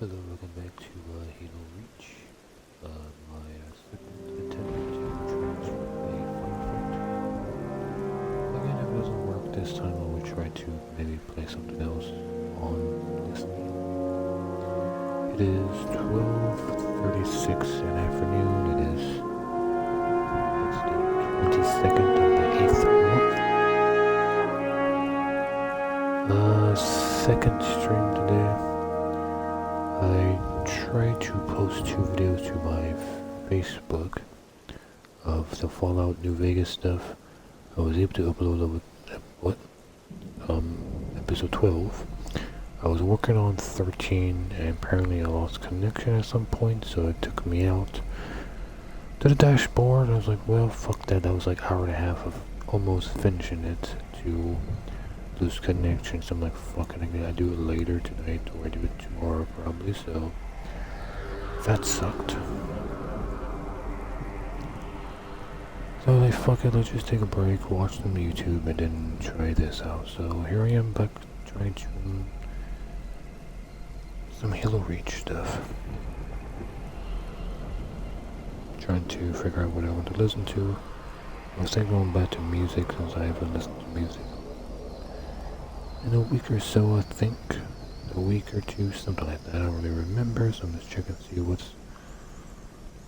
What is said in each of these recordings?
Hello, welcome back to Halo Reach. My second attempt to transfer a Firefight. Again, if it doesn't work this time, I will try to maybe play something else on this game. It is 12:36 in the afternoon. It is it's the 22nd of the 8th month. Second stream today. I tried to post 2 videos to my Facebook of the Fallout New Vegas stuff. I was able to upload episode 12. I was working on 13 and apparently I lost connection at some point, so it took me out to the dashboard. I was like, well, fuck that. That was like hour and a half of almost finishing it to lose connection. So I'm like, fucking, I do it later tonight or I do it tomorrow probably, so that sucked. So I was like, fuck it, let's just take a break, watch some YouTube and then try this out. So here I am back trying to some Halo Reach stuff. Trying to figure out what I want to listen to. I was thinking going back to music since I haven't listened to music in a week or so, I think. A week or two, something like that. I don't really remember, so I'm just checking to see what's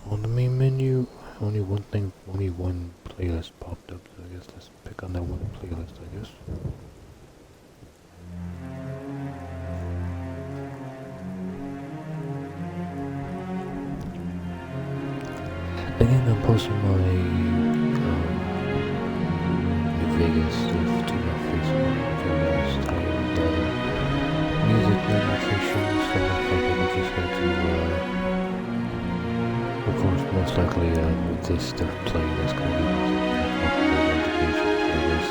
on the main menu. Only one playlist popped up, so I guess let's pick on that one playlist, I guess. Again, I'm posting my New Vegas stuff to my Facebook. Music notifications, so I'm just going to, of course, most likely with this stuff playing, that's going to be notifications for this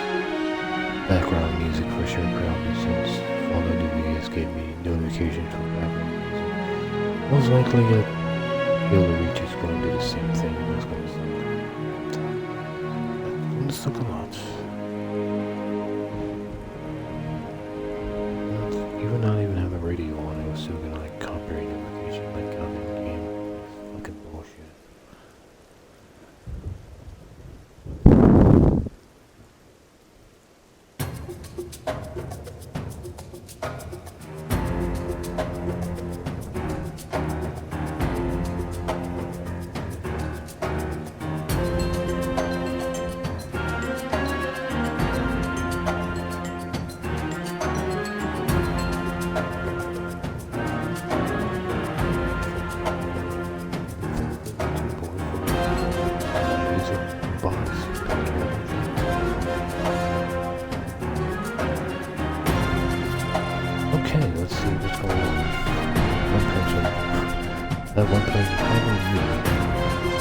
background music for sure, probably, since Fallout New Vegas gave me notifications for background music. Most likely Halo Reach is going to do the same thing. That's going to suck. It's going to suck a lot. Even not even have a radio on, I was still gonna like copyright notification like out in the game. Fucking bullshit. Okay, let's see what's going on. One person. At one point,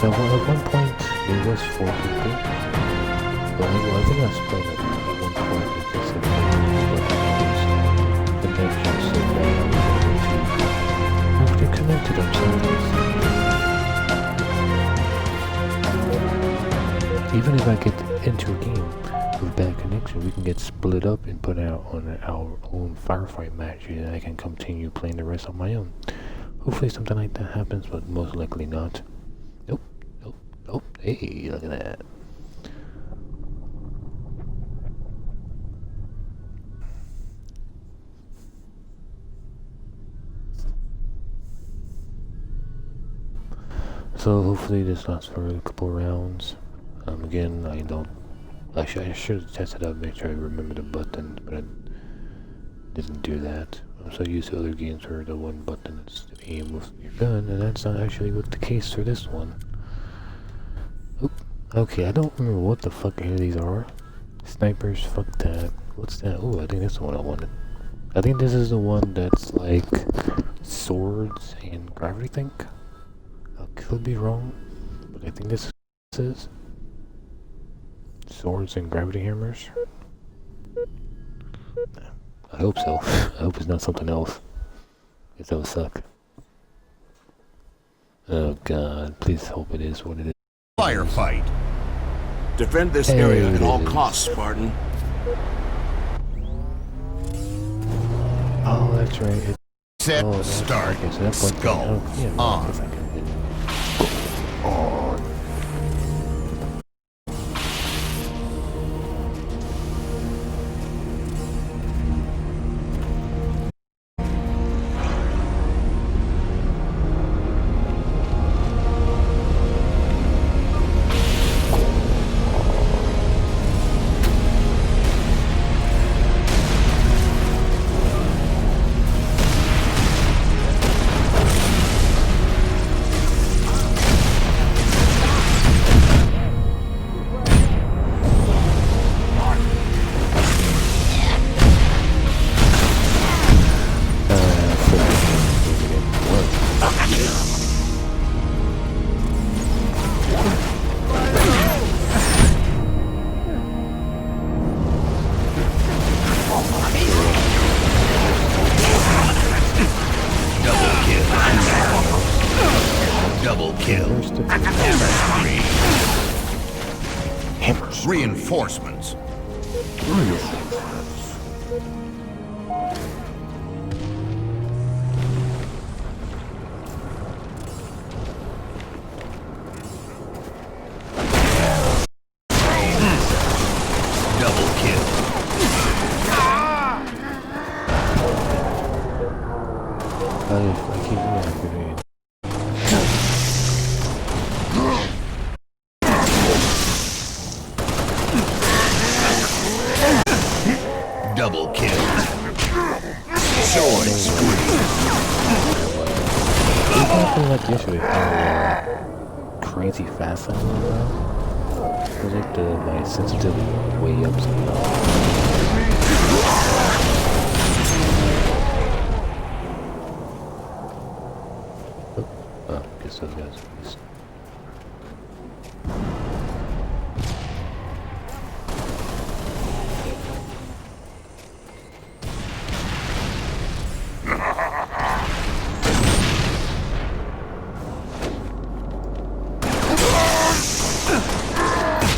at one point, there was 4 people. But I think I explained it at one point because of the connection so bad I was able to connect to themselves. Even if I get into a game with bad connection, we can get split up and put out on our own Firefight match, and I can continue playing the rest on my own. Hopefully something like that happens, but most likely not. Nope. Hey, look at that. So hopefully this lasts for a couple rounds. Again, I should have tested out, make sure I remember the buttons, but I didn't do that. I'm so used to other games where the one button is to aim with your gun, and that's not actually what the case for this one. Oop. Okay, I don't remember what the fuck any of these are. Snipers, fuck that. What's that? Oh, I think that's the one I wanted. I think this is the one that's like swords and gravity think. I could be wrong, but I think this is swords and gravity hammers. I hope so. I hope it's not something else. Because that would suck. Oh god, please hope it is what it is. Firefight. Defend this area at all costs, Spartan. Oh, that's right. Set, start, okay, so that point skull, yeah, on. if I can hit on. Double kill. Hammers. Reinforcements. Double kill. I keep reactivating. Double kill. Sword spree. It happened like yesterday how crazy fast I was now. It was like my sensitivity went way up somehow. Oh, guess those guys missed.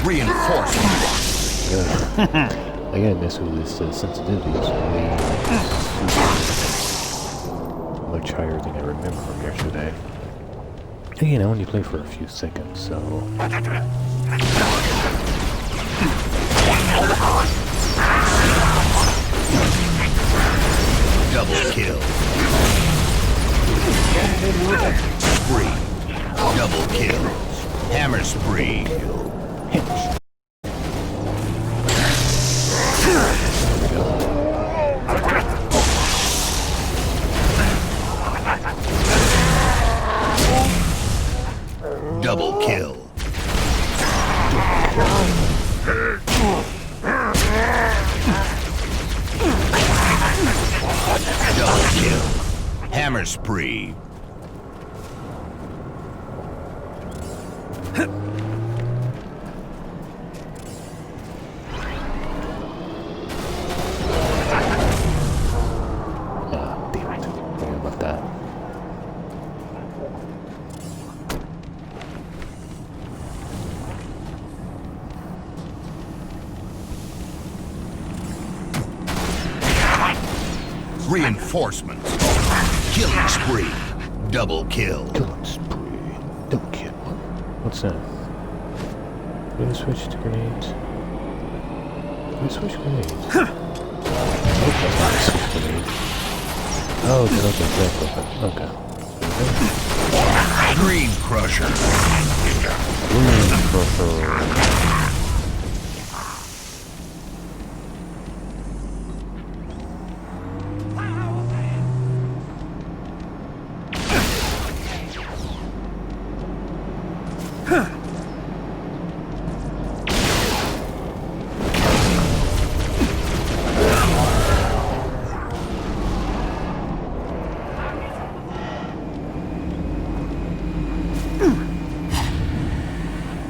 Reinforcements. I gotta mess with this sensitivity. It's way much higher than I remember from yesterday. Again, I only play for a few seconds, so... Double kill. Spree. Double kill. Hammer spree. Double kill. Double kill. Hammer spree. Ah, damn it. Forget about that. Reinforcements. Killing spree. Double kill. Killing spree. Don't kill. What's that? Do we switch to grenades? Do we switch grenades? Oh, that's not a switch grenade. Oh, okay, okay. Green crusher. Green crusher.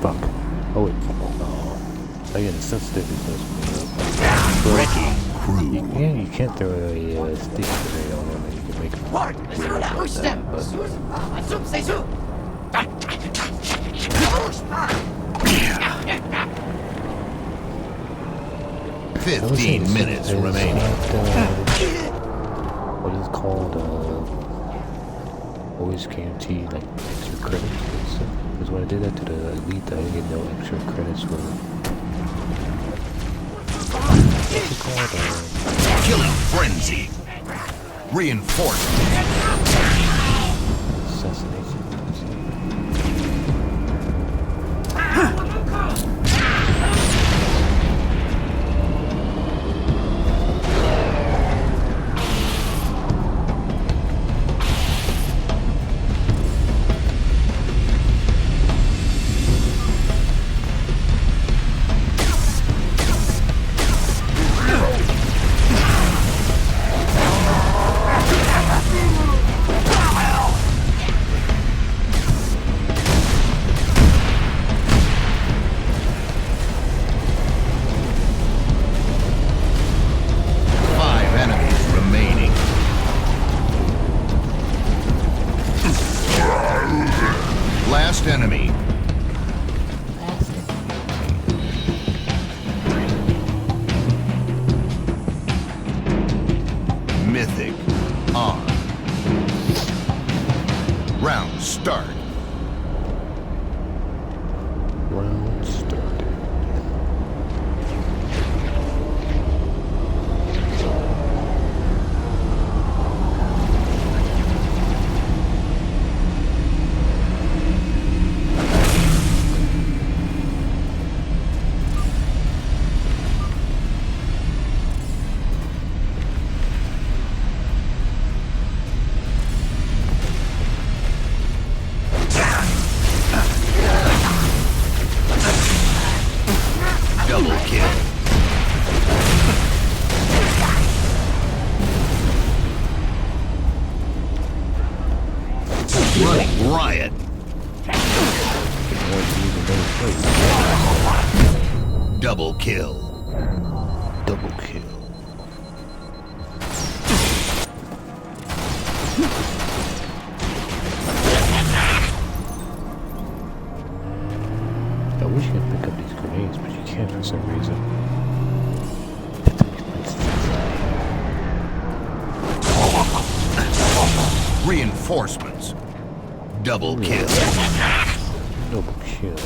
Fuck. Oh wait. Oh. I get a sensitivity to Wrecking crew. yeah, you can't throw a stick grenade on them and you can make them weird like that, but... Yeah. 15 minutes remaining. what is it called? Always guarantee like extra credits and stuff. Because when I did that to the elite, I didn't get no extra credits for. What's it called? Killing frenzy. Reinforcement. Assassination. Last enemy. Mythic on. Round start. Round started. Double kill. Running riot. Double kill. Double kill. I wish you could pick up these grenades, but you can't for some reason. Reinforcements. Double kill. Double kill.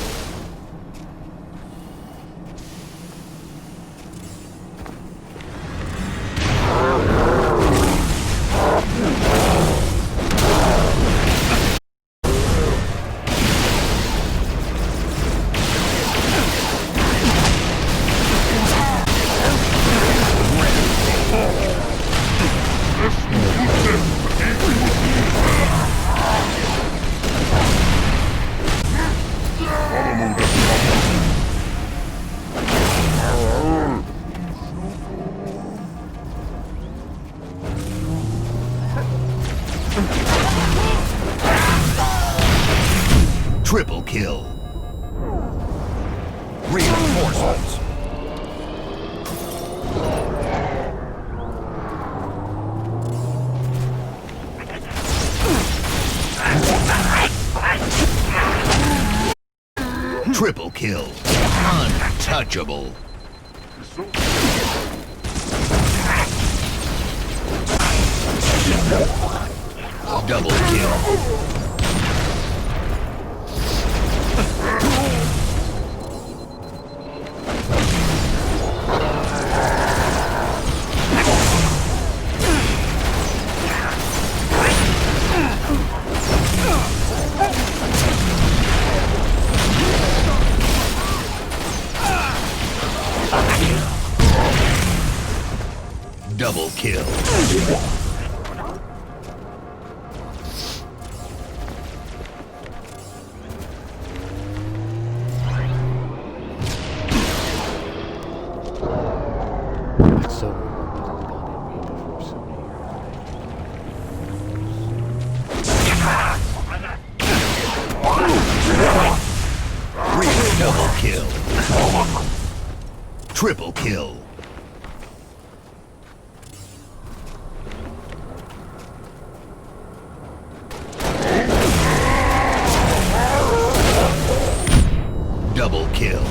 Triple kill. Reinforcements. Triple kill. Untouchable. Double kill. Double kill. So, before so many Double kill. Triple kill. Double kill.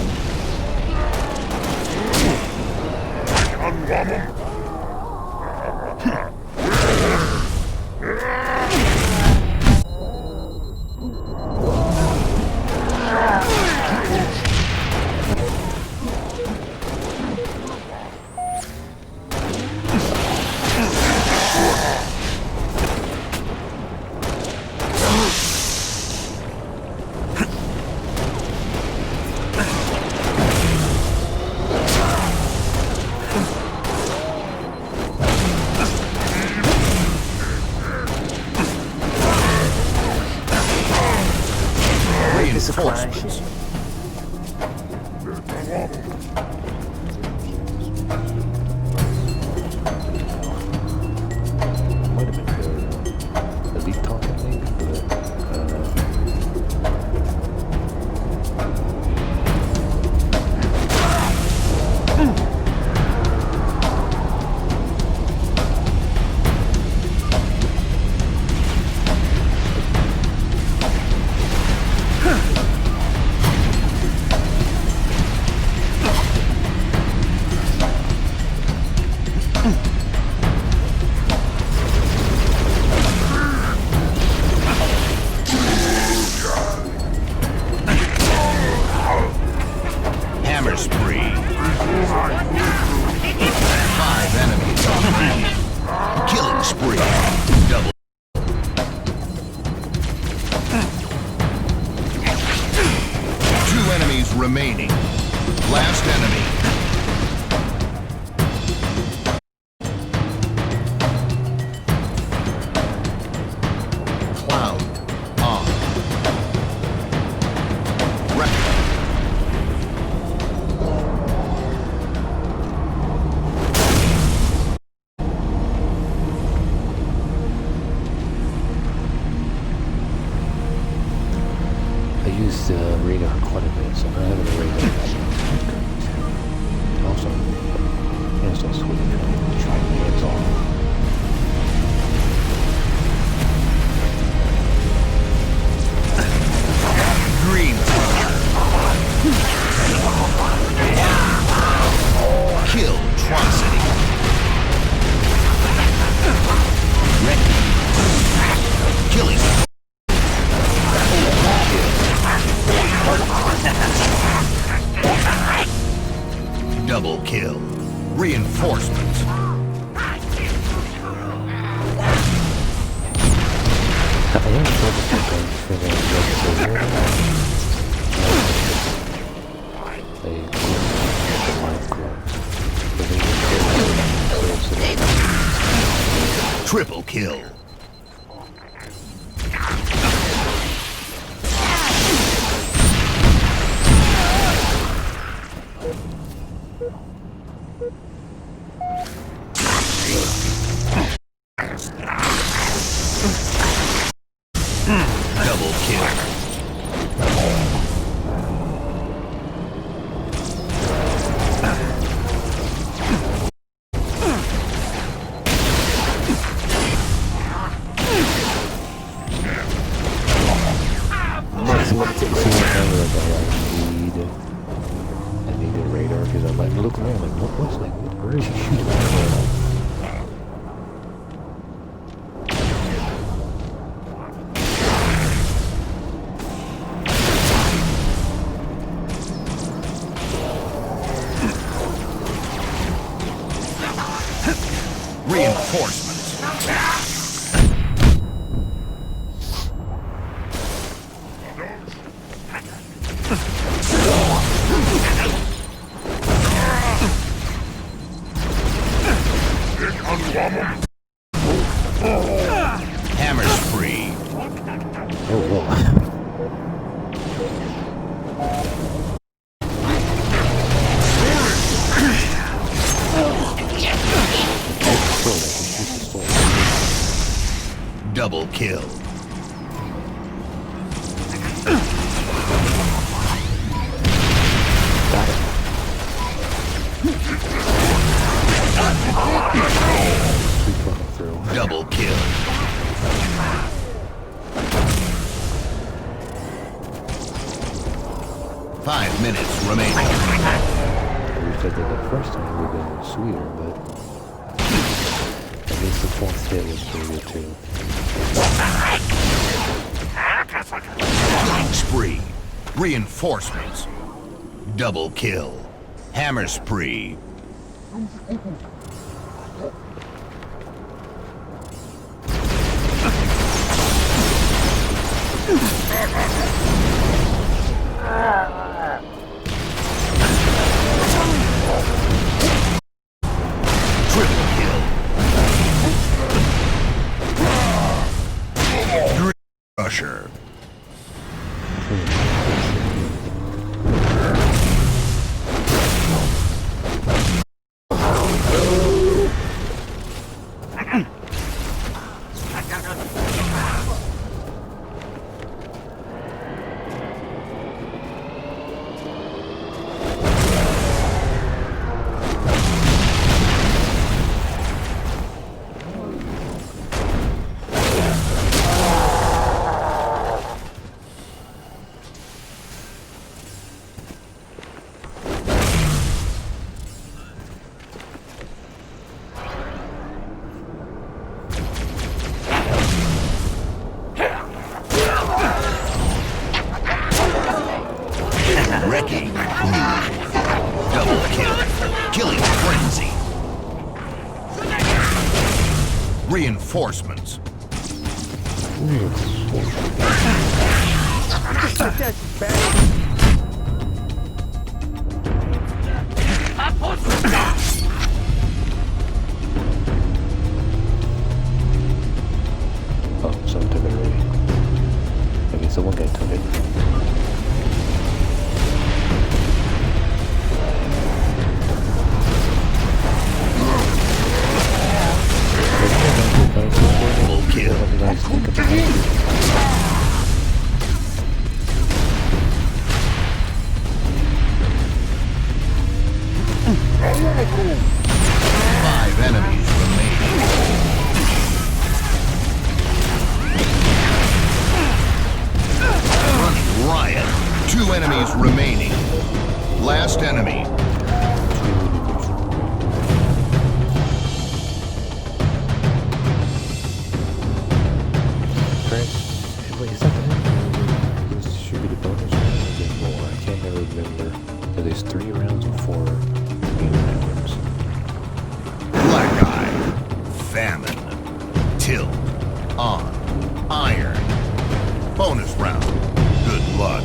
Might have been the elite talk, I think, but I don't know. Hammer spree. 5 enemies on the lead. Killing spree. Double. 2 enemies remaining. Last enemy. Cloud on. Record. I use the radar quite a bit, so I'm not having a radar. Also, instant switch, try the hands off. Green Kill Trocity. Red. Killing. Double kill. Reinforcements. I am focusing on figuring out what's the Triple kill. Double kill. 'cause I'm like looking around like what's like where is he shooting at? Reinforcements. Hammer spree. Oh, whoa. Double kill. Got it. Double kill. Five minutes remaining. I wish I did that first time, it would have been sweeter, but at least the fourth hit was pretty good too. Killing spree. Reinforcements. Double kill. Hammer spree. Triple kill. Dream Crusher. frenzy. Reinforcements. Oh, someone took it already. Okay, so one guy took it. Double kill. Five enemies remaining. Running riot. Two enemies remaining. Last enemy. Wait, is that the end? This should be the bonus round, or is it more? I can't ever remember. So there's 3 rounds or 4 game rounds. Black Eye. Famine. Tilt. On. Iron. Bonus round. Good luck.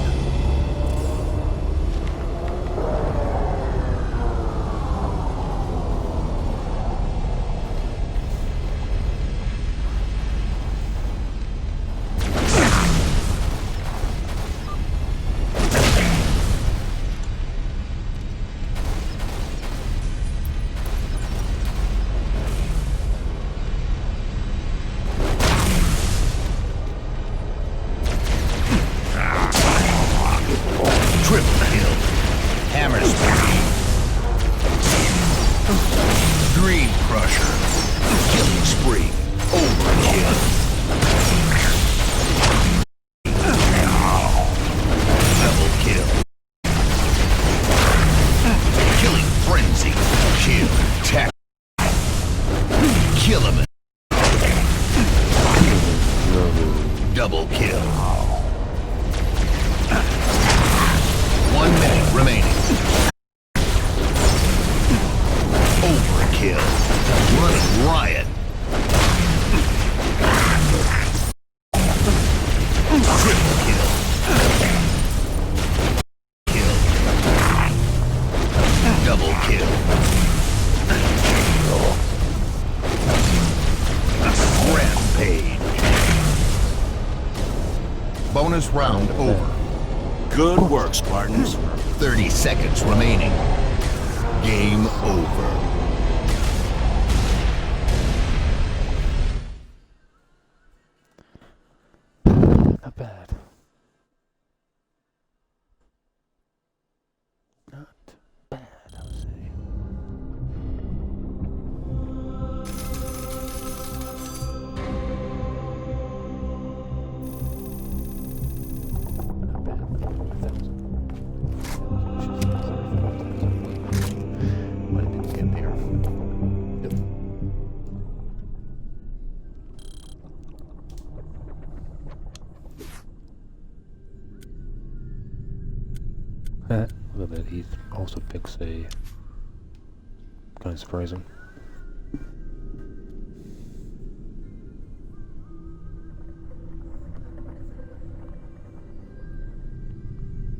Triple kill. Hammer spree. Green crusher. Killing spree. Overkill. Double kill. Killing frenzy. Kill. Tech. Kill him. Double kill. 1 minute remaining. Overkill. Running riot. Triple kill. Kill. Double kill. Rampage. Bonus round over. Good work, Spartans. 30 seconds remaining. Game over. Not bad. Not bad, I would say. Not bad. Might have been getting there. Yep. A little bit. He also picks a kind of surprising.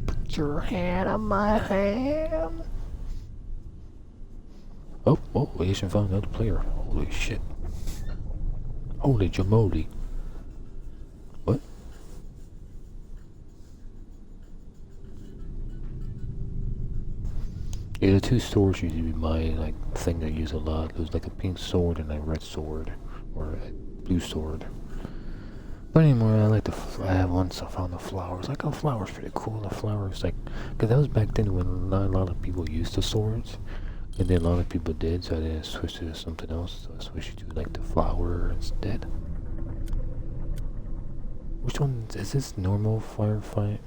Put your hand on my hand. Oh, Asian found another player. Holy shit. Holy jamoli. What? Yeah, the 2 swords used to be my thing I use a lot. It was like a pink sword and a red sword, or a blue sword. But anymore, I like I have once I found the flowers. Like, oh, flowers pretty cool. The flowers, because that was back then when not a lot of people used the swords, and then a lot of people did. So I didn't switch to something else. So I switched to the flower instead. Which one is this? Normal firefight?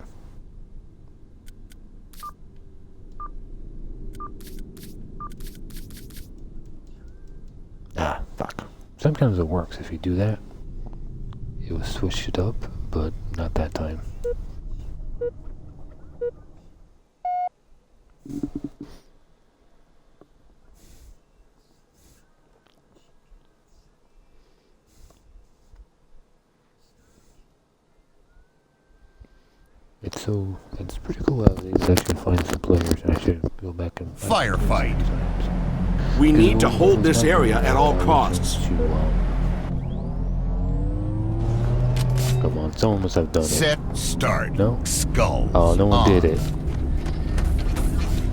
Ah, fuck. Sometimes it works if you do that. It will switch it up, but not that time. so it's pretty cool how they actually find some players. I should go back and Firefight. We need to hold this area at all costs. Come on, someone must have done it. Set, start. No? Skulls. Oh, no one on. did it.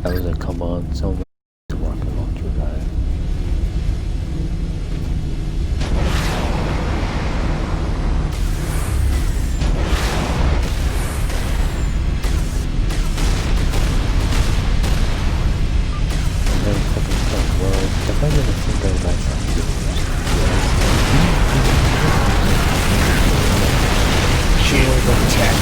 I was like, come on, someone to rocket launcher guy. Well, if I didn't think I might not do Shield attack.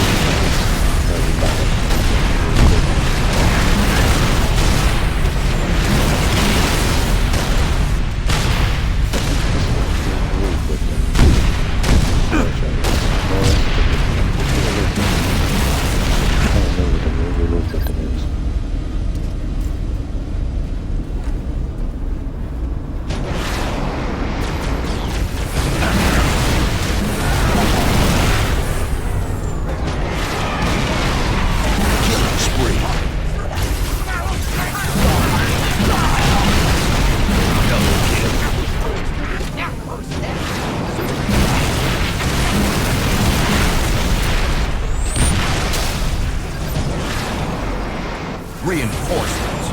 Reinforcements.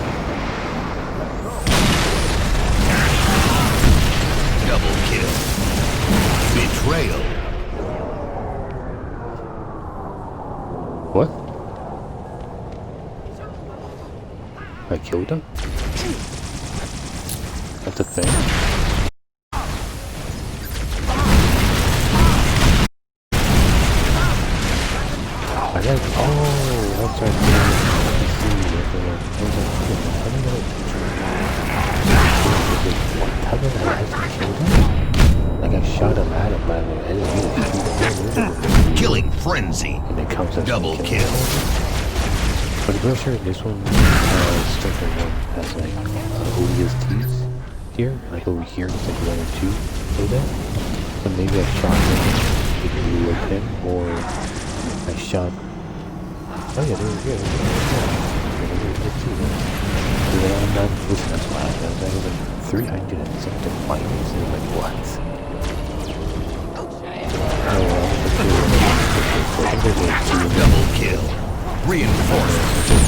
Double kill. Betrayal. What? I killed him? That's a thing? I like, oh, that's right. How did I actually kill him? Like I shot him at him, but I didn't shoot him. Killing frenzy. And it counts as double kill. But I'm pretty sure this one, Stifler one has like ODSTs here, like over here it's like 1 or 2 so that. So maybe I shot him, it blew up him, or I shot. Oh yeah, there we go. I'm not looking at my eyes. I was like 300 and something minus. And like, what? Double kill. Reinforcements.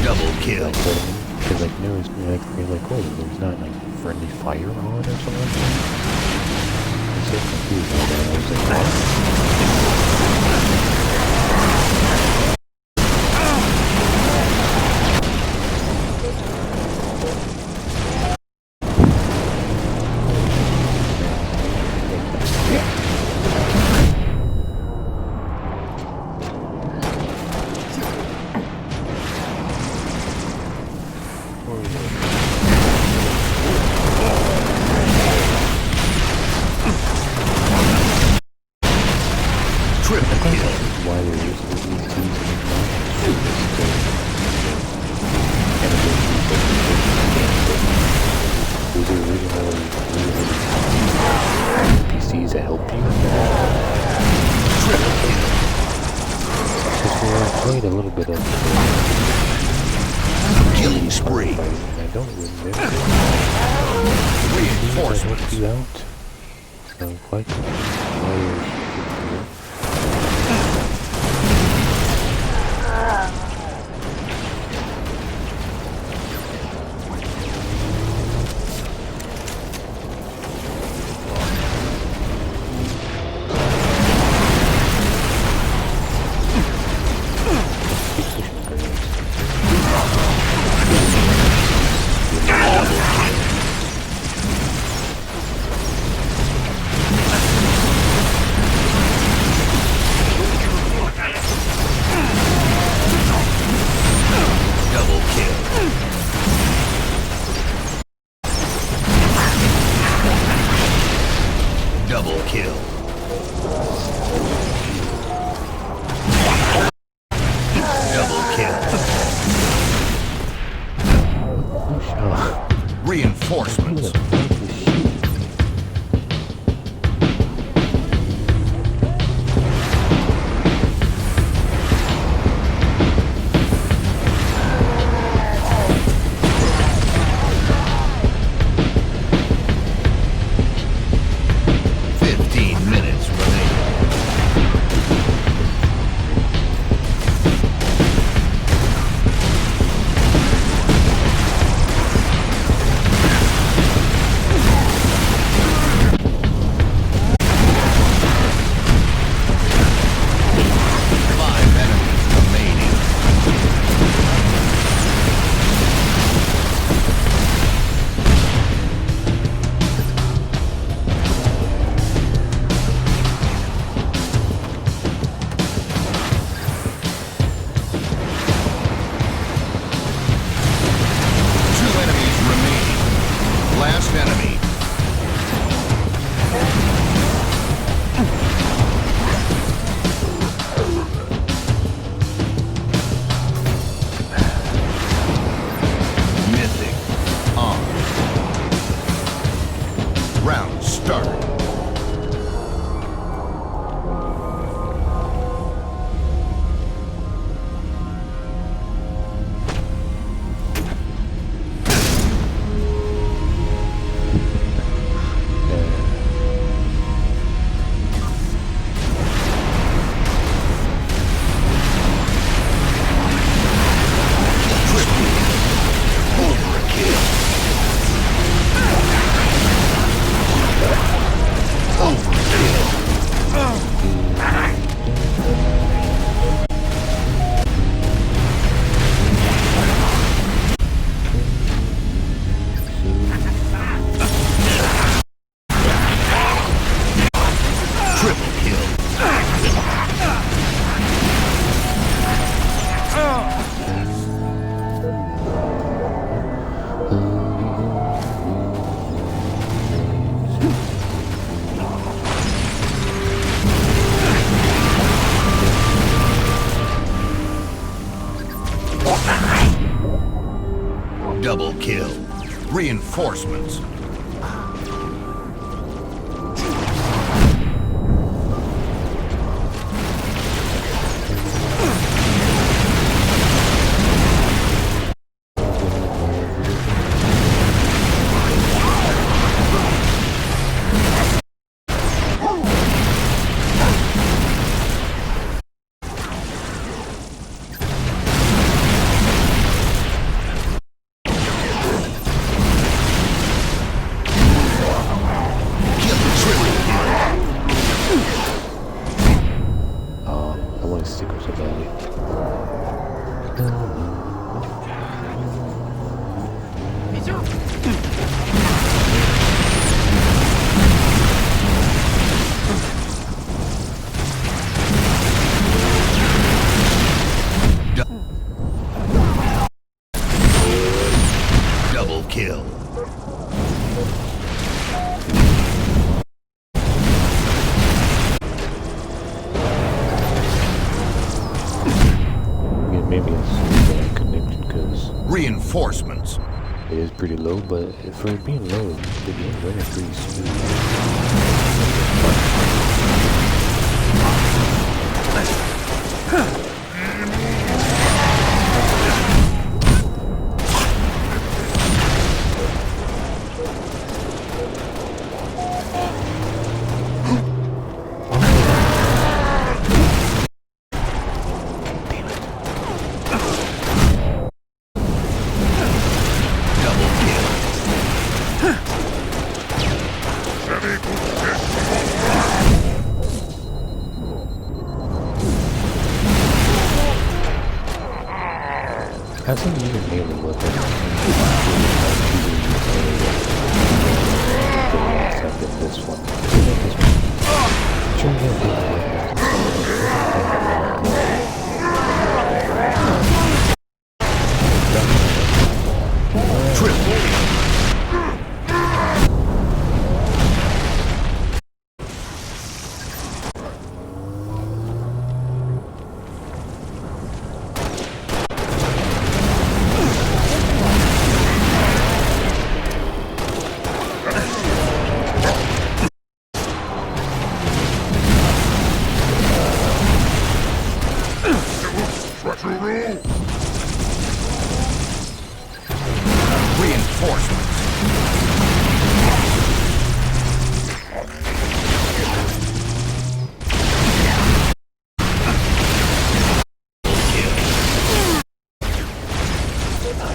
Double kill. Because like there was like you're like, oh, there's not like friendly fire on or something like that. I'm so confused by that. I was like, what? Triple kill. Why they're using these teams these are originally NPCs that help you. Triple kill. I played a little bit of Killing spree. Firefight, and I don't remember. Reinforcements. What you out? So quite Double kill. Double kill. Reinforcements. Round start. Double kill. Reinforcements. Double kill. Maybe it's connection because Reinforcements. it is pretty low, but for it being low, the game's running pretty smooth. Hasn't even made a weapon. This one.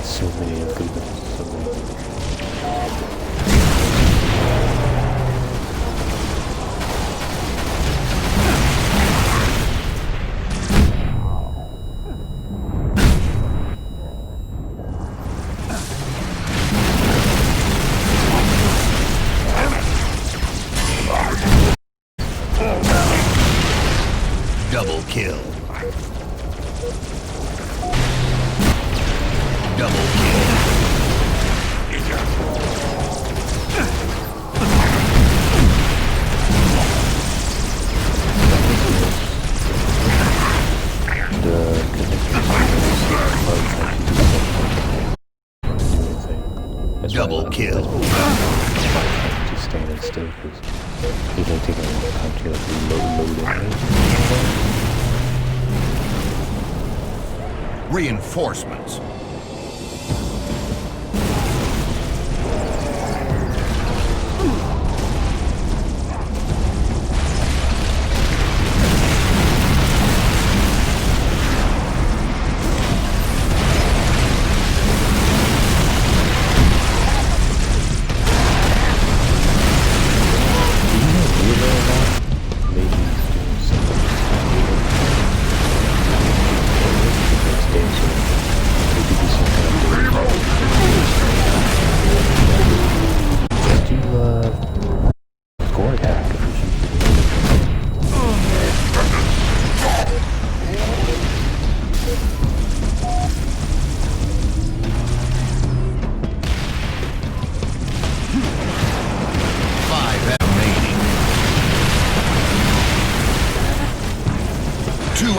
So many improvements, so many things. Double kill. Double kill. Double kill. standing still because he's like taking a long time to like load in. Reinforcements.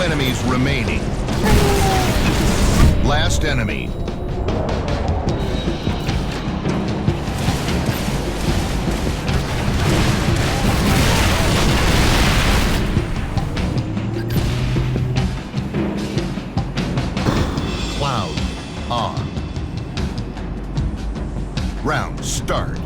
Enemies remaining. Last enemy. Cloud on. Round start.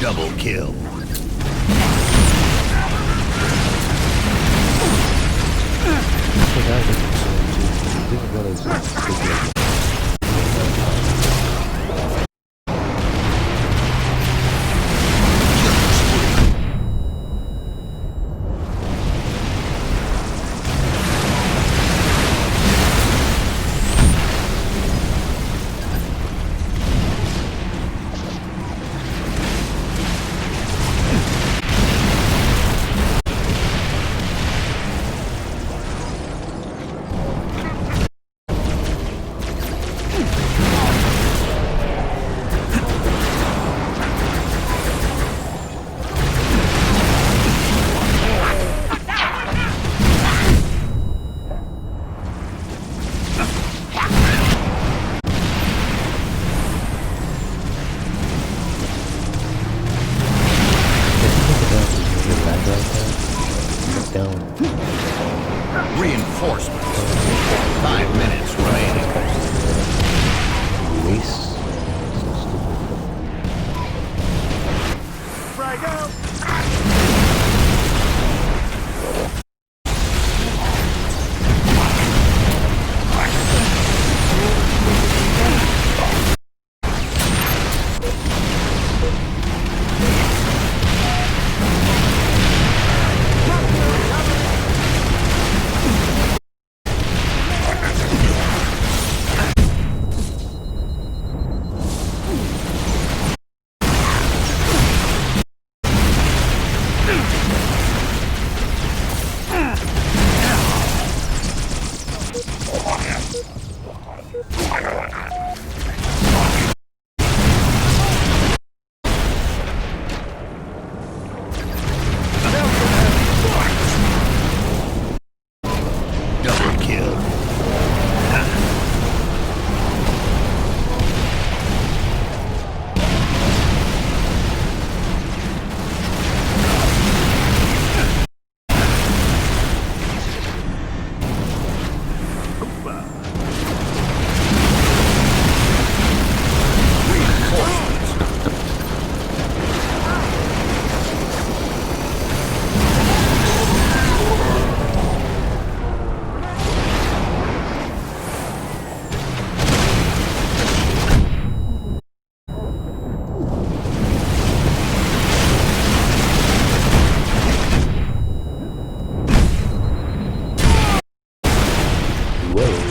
Double kill. Reinforcements. 5 minutes remaining. Waste. Frag out! Double kill. Double.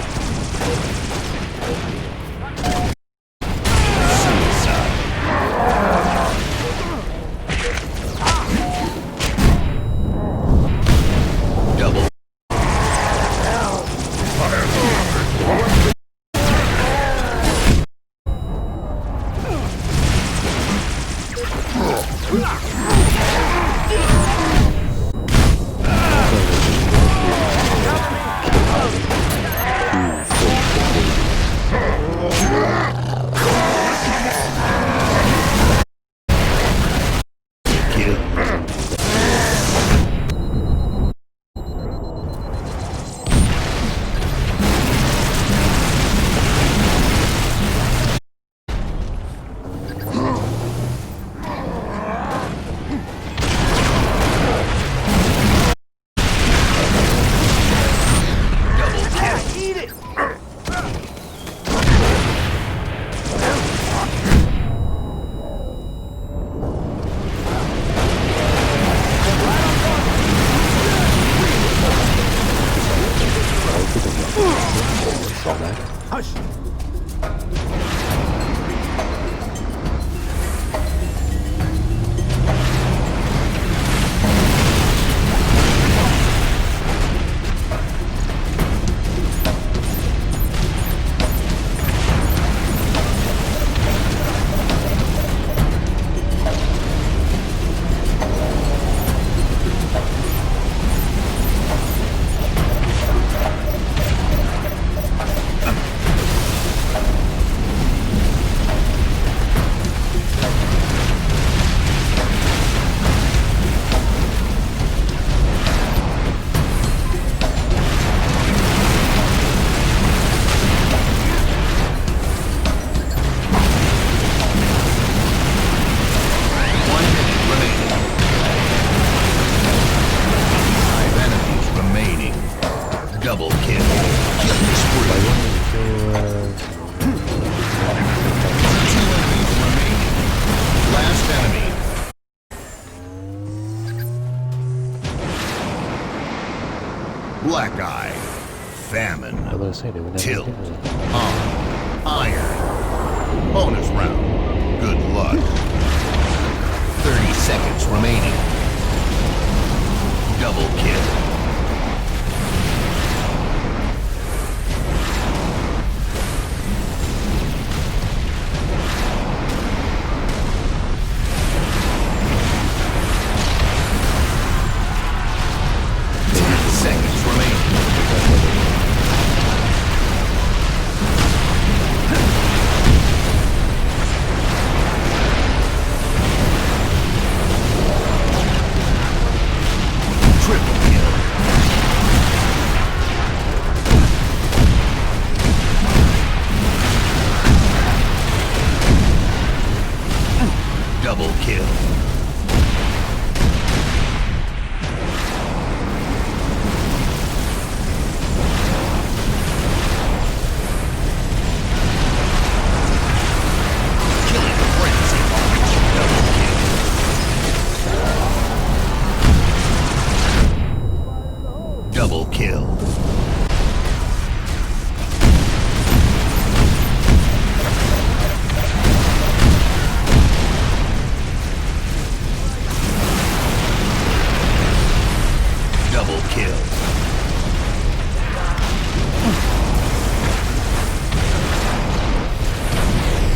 Double kill. Killing spree. 2 enemies remaining. Last enemy. Black Eye. Famine. I'm gonna say they would never Tilt. do it. Iron. Bonus round. Good luck. 30 seconds remaining. Double kill. Double kill. Killing frenzy. Double kill. Double kill. Double kill.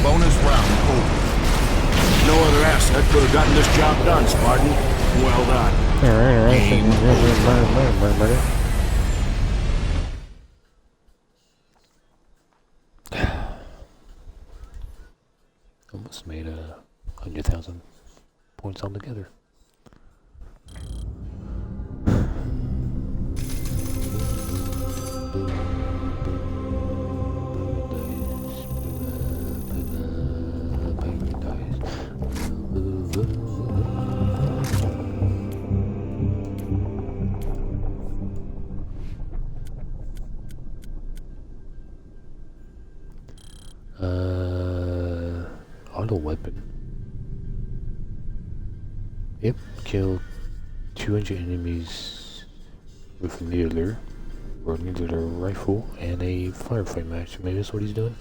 Bonus round over. No other asset could have gotten this job done, Spartan. Well done. Alright, Game murder. Almost made 100,000 points altogether. Auto weapon. Yep, kill 200 enemies with Needler. Or needed a rifle and a firefight match. Maybe that's what he's doing.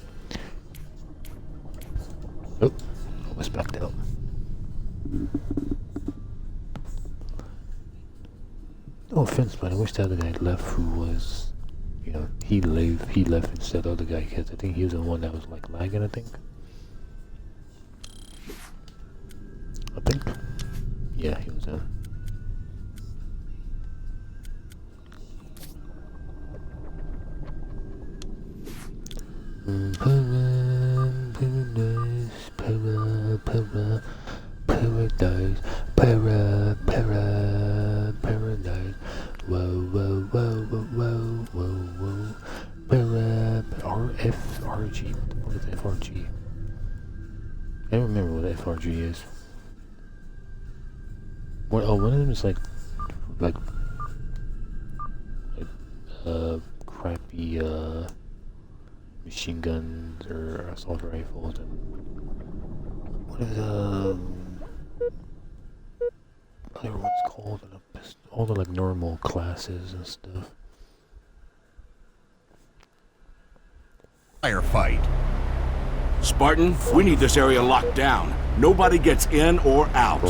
Oh, almost backed out. No offense, but I wish the other guy left who was, you know, he left instead of the other guy, because I think he was the one that was like lagging, I think. Yeah, he was in. Paradise. Whoa, whoa, whoa, whoa, whoa, whoa, whoa. FRG. What is FRG? I don't remember what FRG is. What? Oh, one of them is like crappy machine guns or assault rifles, and what is other ones called? All the like normal classes and stuff. Firefight. Spartan, we need this area locked down. Nobody gets in or out.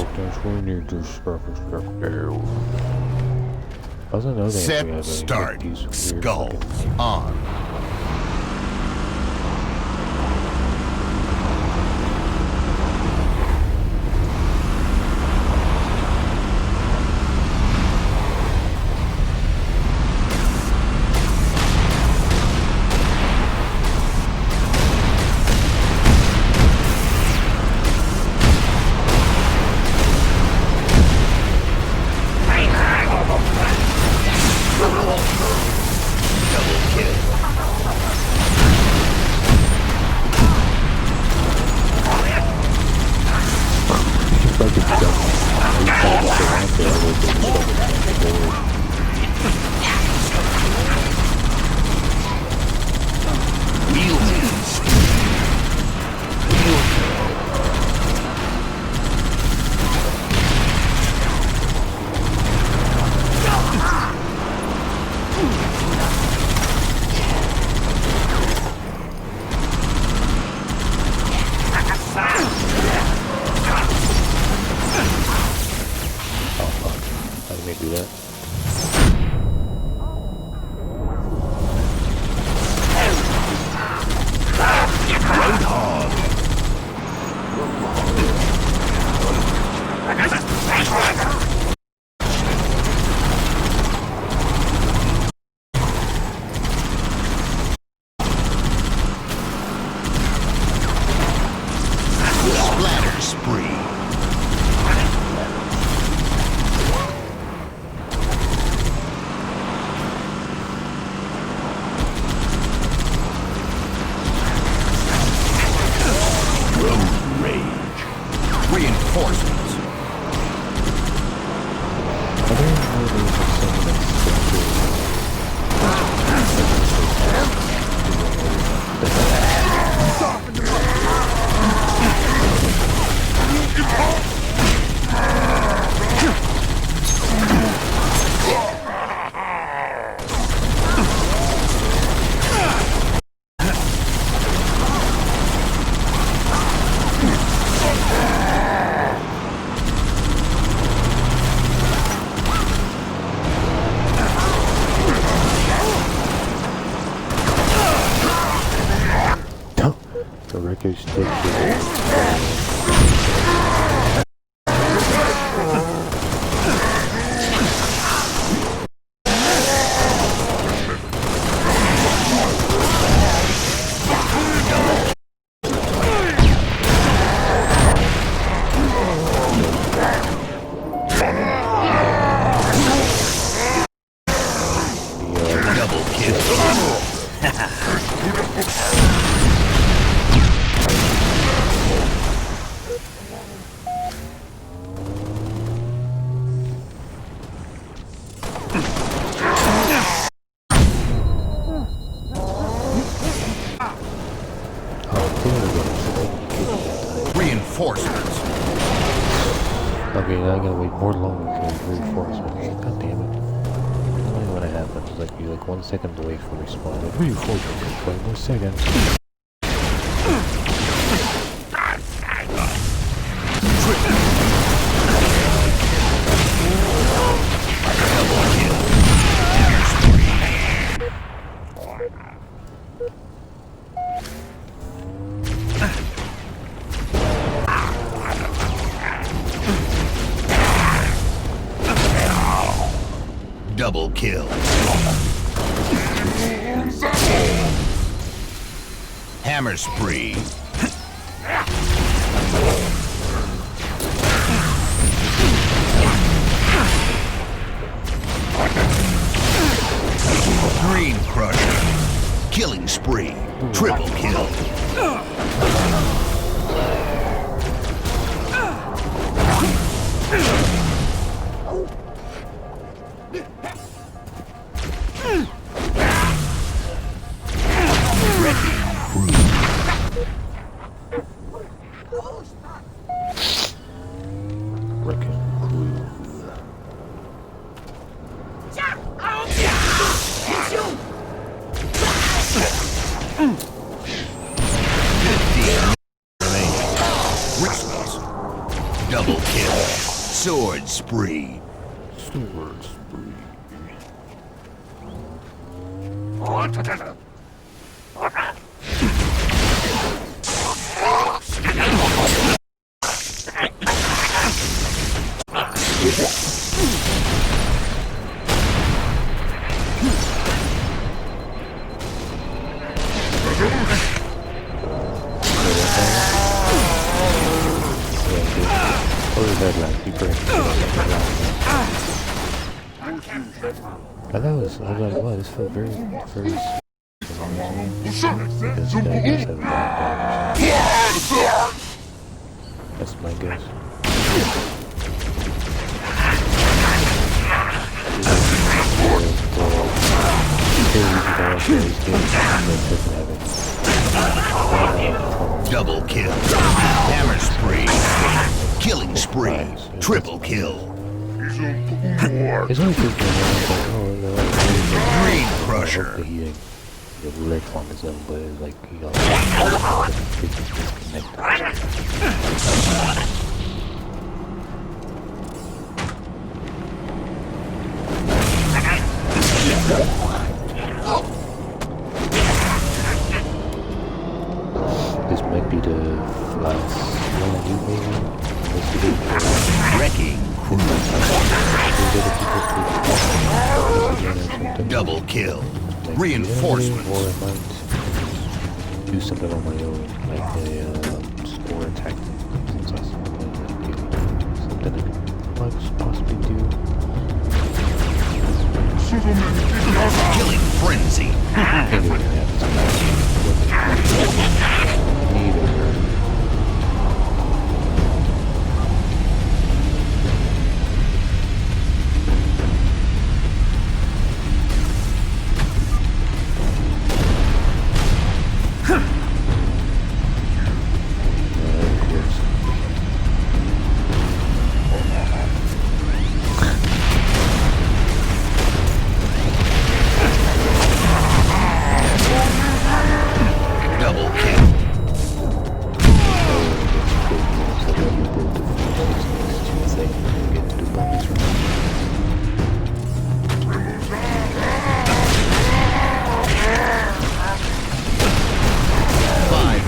Set, start, skulls on. Reinforcements. Okay, now I gotta wait more long for reinforcements. God damn it. I don't know what happened. like you're like 1 second away from respawn. Like, who are you for? 5 more seconds. Double kill. Hammer spree. Green crusher. Killing spree. Triple kill. Double kill. Sword spree. Sword spree. I was like, wow, this felt very That's my guess. Double kill. Hammer spree. Killing spree. Triple kill. It's only because Green crusher. The leg on his own, but it's like, you know, this might be the last one I do, maybe. Wrecking crew. Double kill. Reinforcements. Or I might do something on my own, like a score tactic. Since I saw that, like, something I could possibly do. Killing frenzy.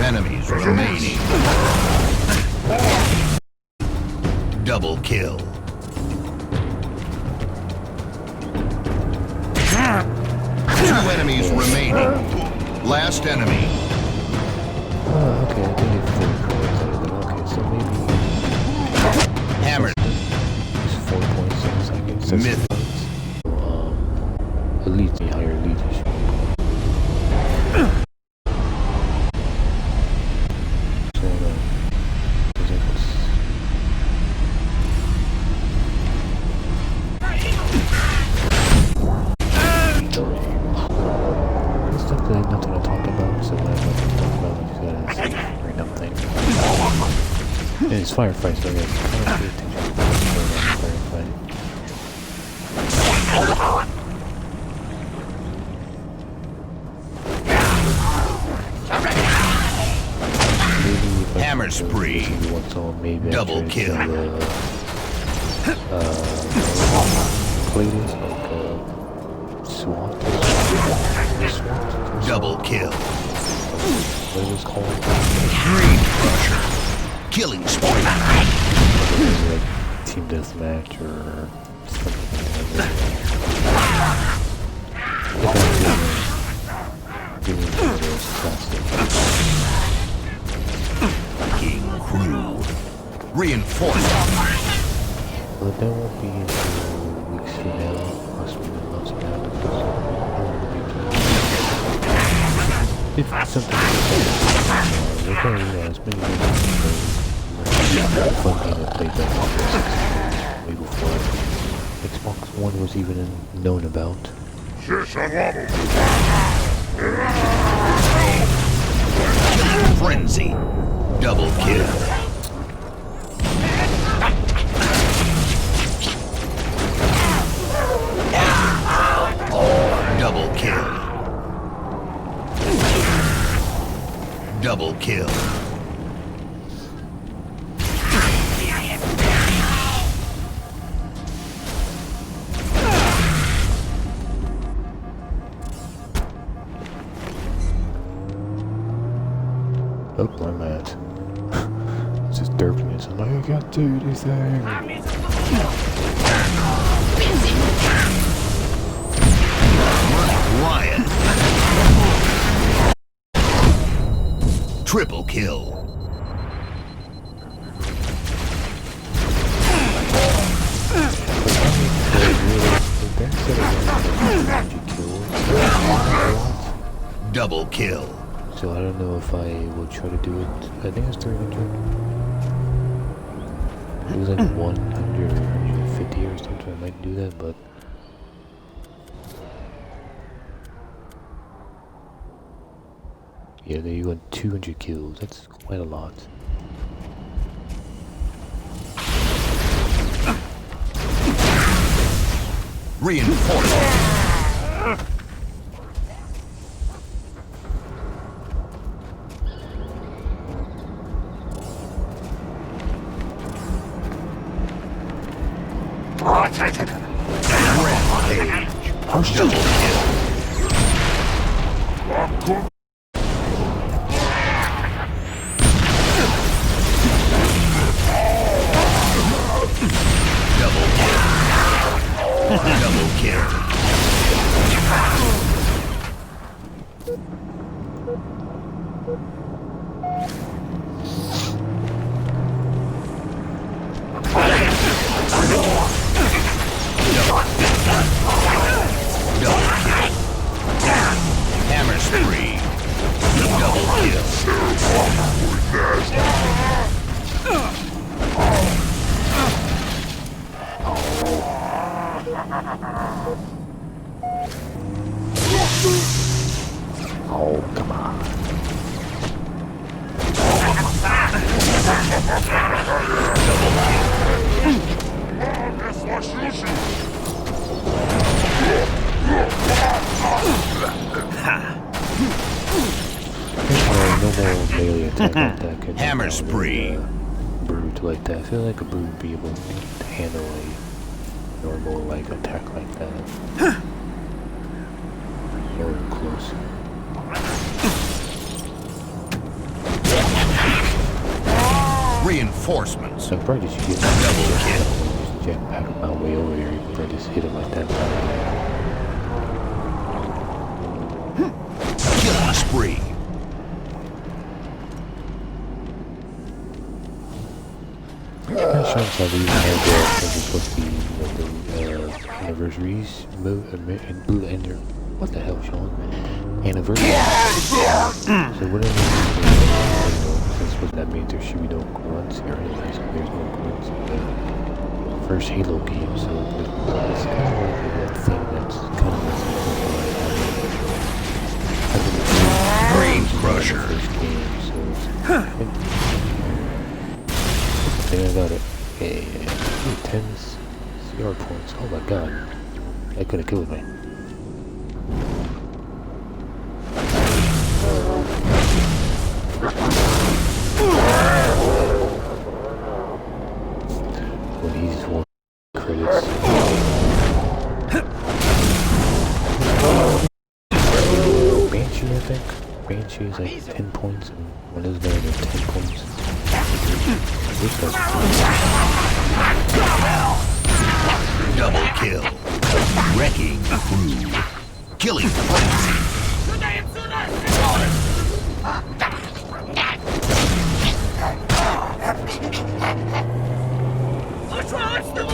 Enemies remaining. Double kill. Two enemies remaining. Last enemy. Oh, okay, I didn't even think. Okay, so maybe Hammer. it's 4 points, so it's like it's Myth. Elite, higher elite issue. Nothing to talk about, so when I have nothing to talk about, I just gotta bring up things. Yeah, it's Firefight, so I gotta kind of pay attention to Firefight. Hammer spree. One song maybe Double kill. Playlists like SWAT. Double kill. What is it called? Green crusher. Killing spree. Like team deathmatch or something like that. King crew. Reinforcement. But that won't be until weeks from now, possibly months from now. If something we're going to it's been a fun game to play back way before Xbox One was even known about. Frenzy. Double kill. Double kill. Double kill. Oh, I'm at. It's just derping it. I'm like, I can't do anything. Riot. Triple kill. Double kill. So I don't know if I will try to do it. I think it's 300. It was like 100 or 150 or something. I might do that, but yeah, there you go. 200 kills. That's quite a lot. Reinforcement. Rampage. Double kill. Double kill. Hammer spree. Double kill. Oh, come on. No more melee attack like that. Hammer spree. Brute like that. I feel like a brute would be able to handle a normal like attack like that. Or close. Reinforcements. So I probably just get Double kill. Just jetpack my way over here, but I just hit him like that. Killing spree. Sometimes I even have the supposed to be anniversaries what the hell, Sean? Anniversary. So whatever. That's what that means. There should be no grunts or anything. So there's no grunts in the first Halo game. So it's kind of like that thing that's kind of Green crusher. First game. So I got it. Okay, 10 CR points. Oh my god. That could have killed me. think. Banshee is like 10 points, and when is there, there's 10 points. This guy's Double kill. Wrecking crew. Killing frenzy.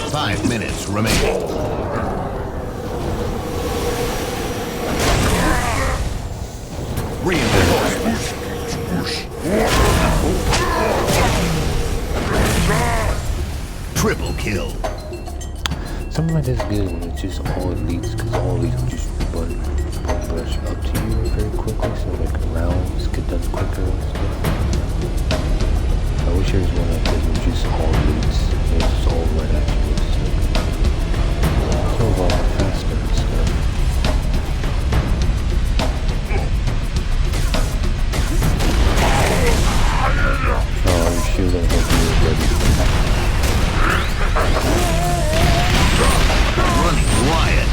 5 minutes remaining. Reinforcements. Triple kill. something like this is good when it's just all elites, because all elites will just button rush up to you very quickly, so like rounds get done quicker and stuff. I wish there was one like this with just all elites. It's just all right at you. It's so a lot faster and stuff. Oh, your shield doesn't help you ready. Running riot.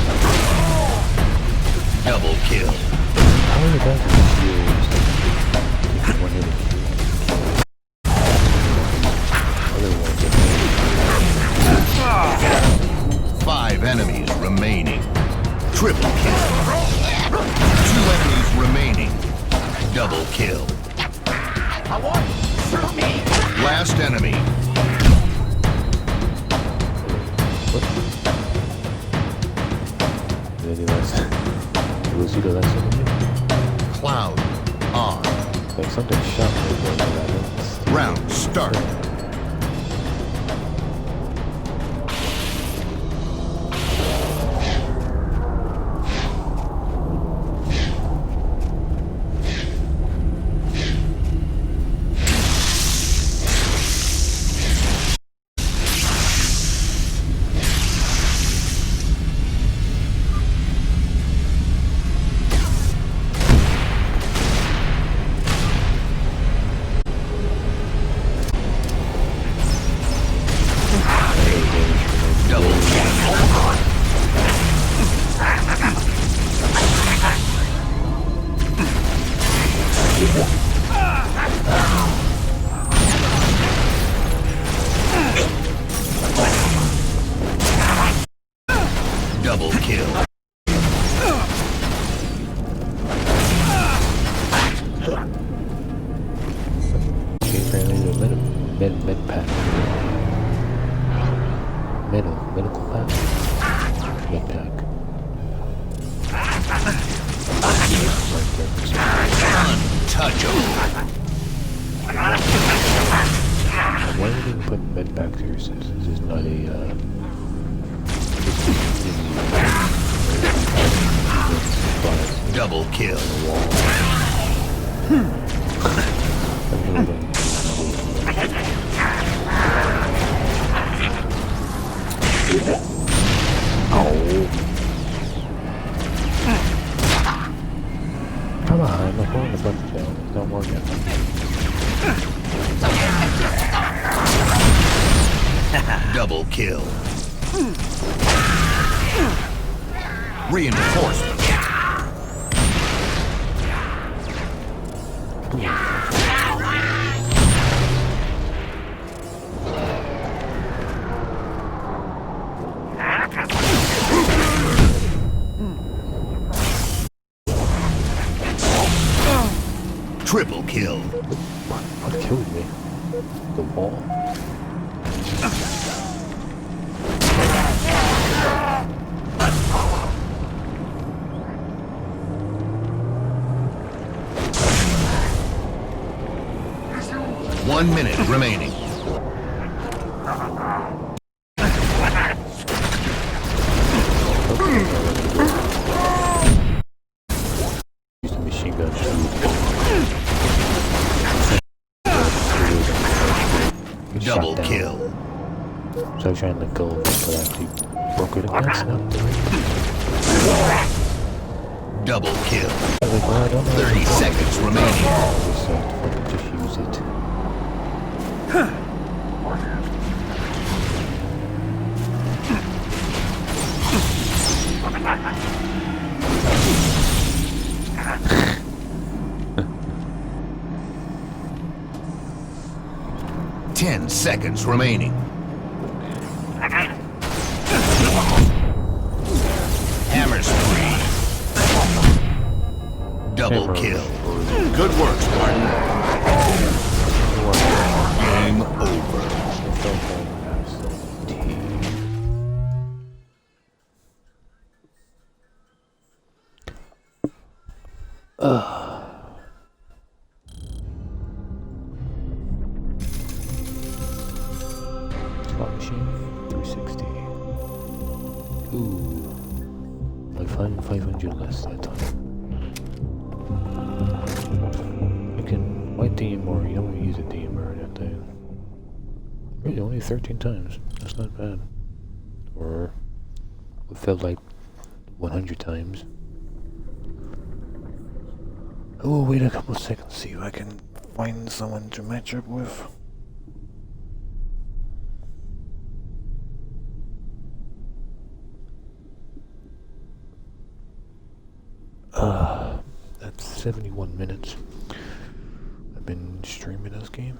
Double kill. How many guys are shields? Taking one hit and kill. Other ones are 5 enemies remaining. Triple kill. 2 enemies remaining. Double kill. Last enemy. any less. We'll see the last enemy. Cloud on. Like something shot me going to that. Round start. Double kill. Okay, apparently the med pack. Medical pack. Med pack. Untouchable. Why would they put med packs here since this is not a Double kill. Come on, I'm pulling the button down. It's not working. Double kill. Reinforcement. Triple kill. What killed me? The wall. One minute remaining. Use the machine gun shoot. Double kill. So I was trying to let go of it, but actually broke it. That's not Double kill. like, well, I don't know. 30 seconds remaining. Just use it. 10 seconds remaining. Hammer spree. Double kill. Good work, Spartan. Game over. Slot machine 360. Ooh. Like 500 less that time. You can white DMR, you don't use a DMR that thing. Really, only 13 times. That's not bad. Or it felt like 100 times. Oh, wait a couple seconds, see if I can find someone to match up with. That's 71 minutes. I've been streaming this game.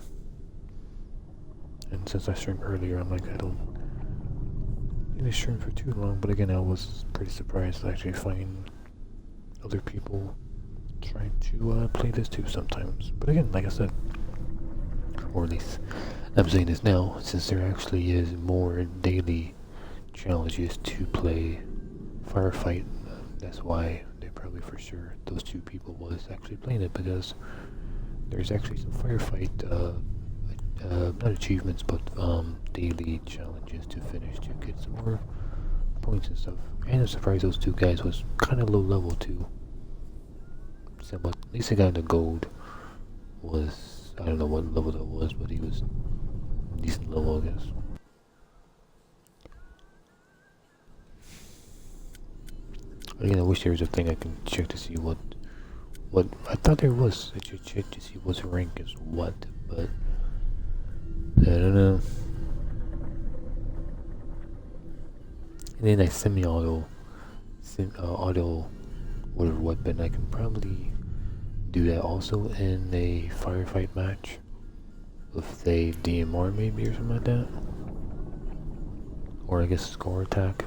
And since I streamed earlier, I'm like, I don't need to stream for too long. But again, I was pretty surprised to actually find other people trying to play this too sometimes. But again, like I said, or at least I'm saying this now, since there actually is more daily challenges to play Firefight, that's why they probably for sure those two people was actually playing it, because there's actually some Firefight not achievements, but daily challenges to finish to get some more points and stuff. And I'm surprised those two guys was kind of low level too. Somewhat, at least the guy in the gold was, I don't know what level that was, but he was decent level, I guess. Again, I wish there was a thing I can check to see what I thought there was that you check to see what rank is what, but I don't know. And then I semi-auto whatever weapon, I can probably do that also in a Firefight match with a DMR maybe or something like that, or I guess score attack.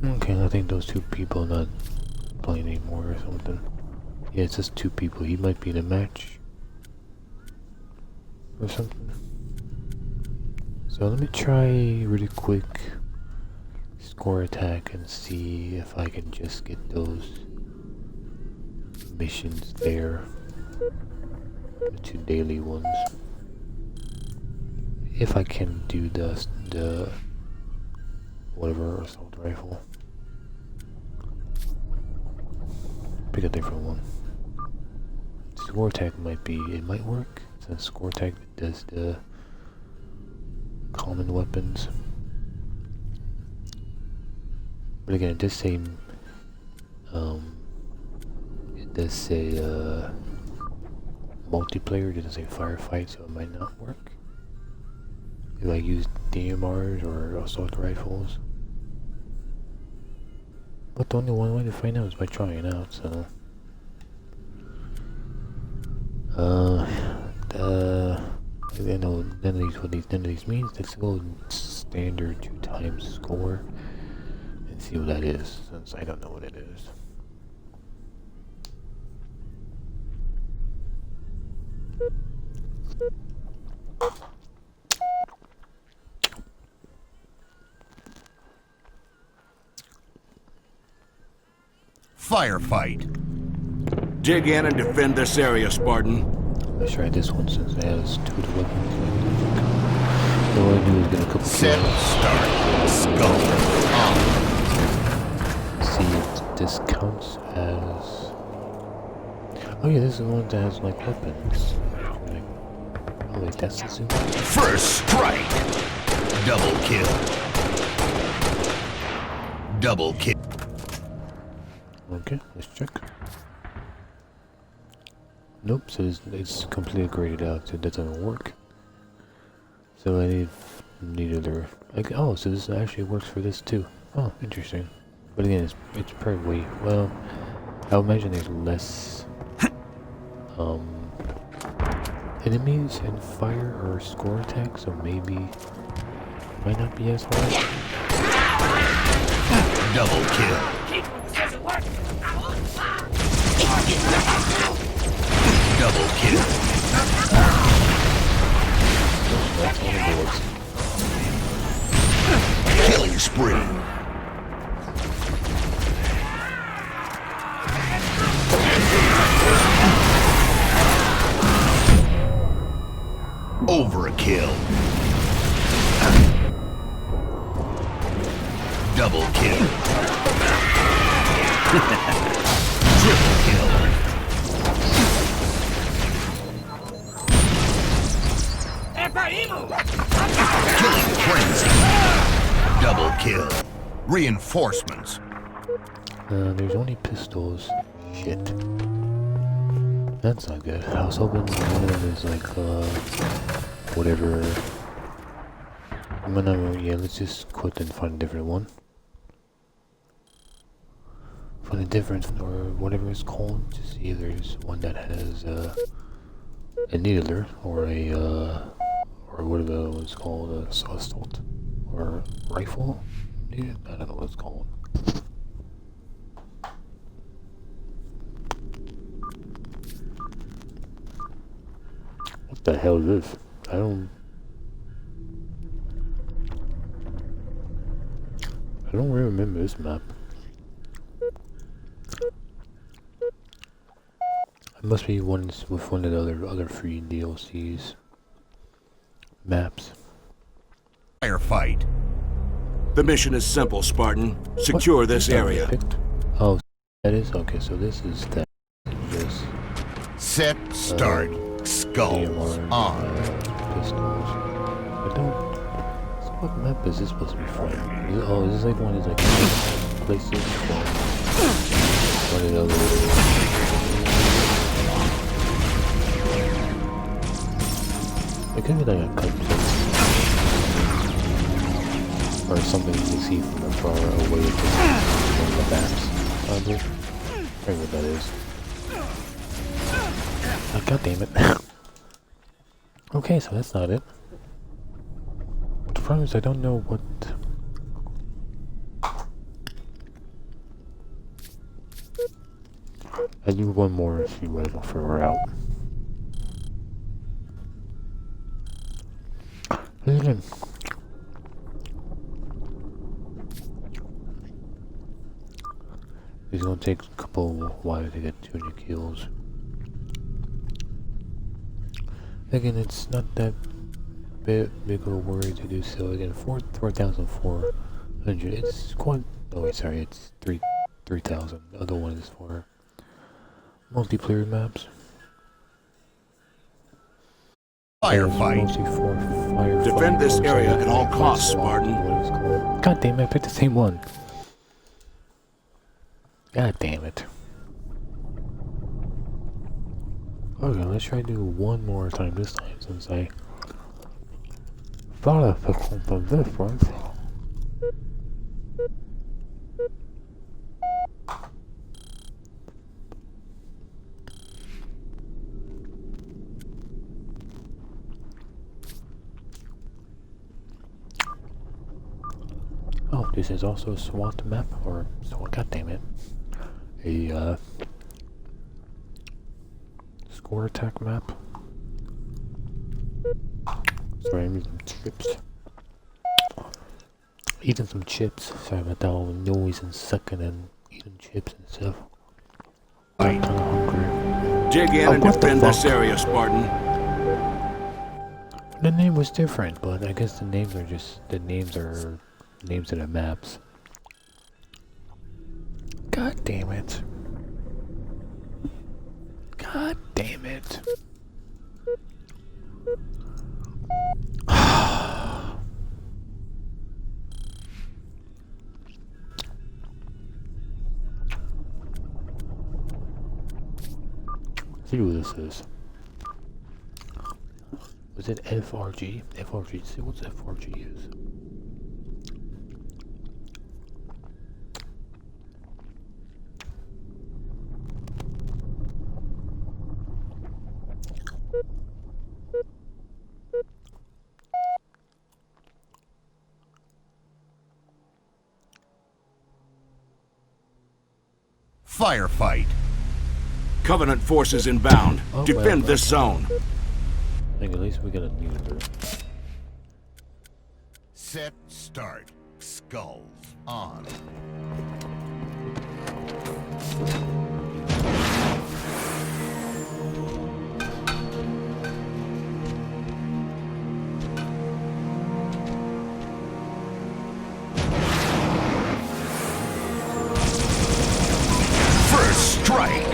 Okay, I think those two people are not playing anymore or something. Yeah, it's just two people. He might be in a match or something. So let me try really quick score attack and see if I can just get those missions there, the two daily ones. If I can do the whatever assault rifle. Pick a different one. Score attack might work, since score attack does the common weapons. But again, it does say multiplayer, it doesn't say Firefight, so it might not work. If I use DMRs or assault rifles. But the only one way to find out is by trying it out, so I know none of these means. Let's go standard 2 times score and see what that is, since I don't know what it is. Firefight. Dig in and defend this area, Spartan. Let's try this one since it has 2 of the weapons. So what I do is get a couple Set, kills. start, scope, See if this counts as... Oh yeah, this is the one that has like weapons. Oh wait, that's the zoom. First strike. Double kill. Double kill. Okay, let's check. Nope, so it's completely graded out, so that doesn't work. So I need other... Like, oh, so this actually works for this too. Oh, interesting. But again, it's per weight. Well, I would imagine there's less Enemies and fire or score attack, so maybe might not be as hard. Double kill. Double kill. That's all the bullets. Killing spree. Overkill. Double kill. Triple kill. Killing frenzy. Double kill. Reinforcements. There's only pistols. Shit. That's not good. I was hoping one of them is like, whatever. I'm gonna, yeah, let's just quit and find a different one. Find a different, or whatever it's called. Just see if there's one that has, a needler, or a, or whatever the other one's called, a assault, or rifle? I don't know what it's called. What the hell is this? I don't really remember this map. It must be ones with one of the other free DLCs. Maps. Firefight. The mission is simple, Spartan. Secure this area. Picked? Oh, that is? Okay, so this is that. Just Set. Start. Skull DMR, on. pistols. I don't... So what map is this supposed to be from? Is this like one of these like places from one of the other... It could be like a country. Or something you can see from afar away from one of the maps. Probably. I don't know what that is. Oh, God damn it. Okay, so that's not it. The problem is I don't know what... I do one more if you wait for we're out. Again. It's gonna take a couple while to get 200 kills. Again, it's not that big of a worry to do so. Again, 4,400. It's quite. Oh, wait, sorry. It's 3,000. The other one is for multiplayer maps. Firefight. Mostly for firefight. Defend this area at all costs, Spartan. What is it called? God damn it! I picked the same one. God damn it. Okay, let's try to do one more time this time, since I thought I picked something different. Oh, this is also a SWAT map, or SWAT, god damn it. A, score attack map. Sorry, I'm eating chips. Eating some chips. Sorry about that all the noise and sucking and eating chips and stuff. I'm kinda hungry. Dig in and defend this area, Spartan. The name was different, but I guess the names are just names of the maps. God damn it. God damn it. See what this is. Was it FRG? FRG. See what's FRG is. Firefight. Covenant forces inbound. Oh, Defend well, this zone. I think at least we got a leader. Set, start. Skulls on. First strike.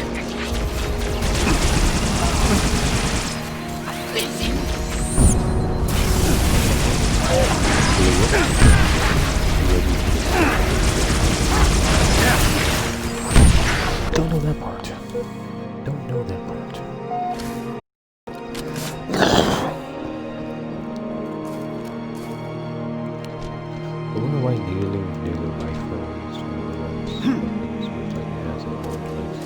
Don't know that part. Don't know that part. I wonder why nearly rifle is one of the ones weapons which like has a more place.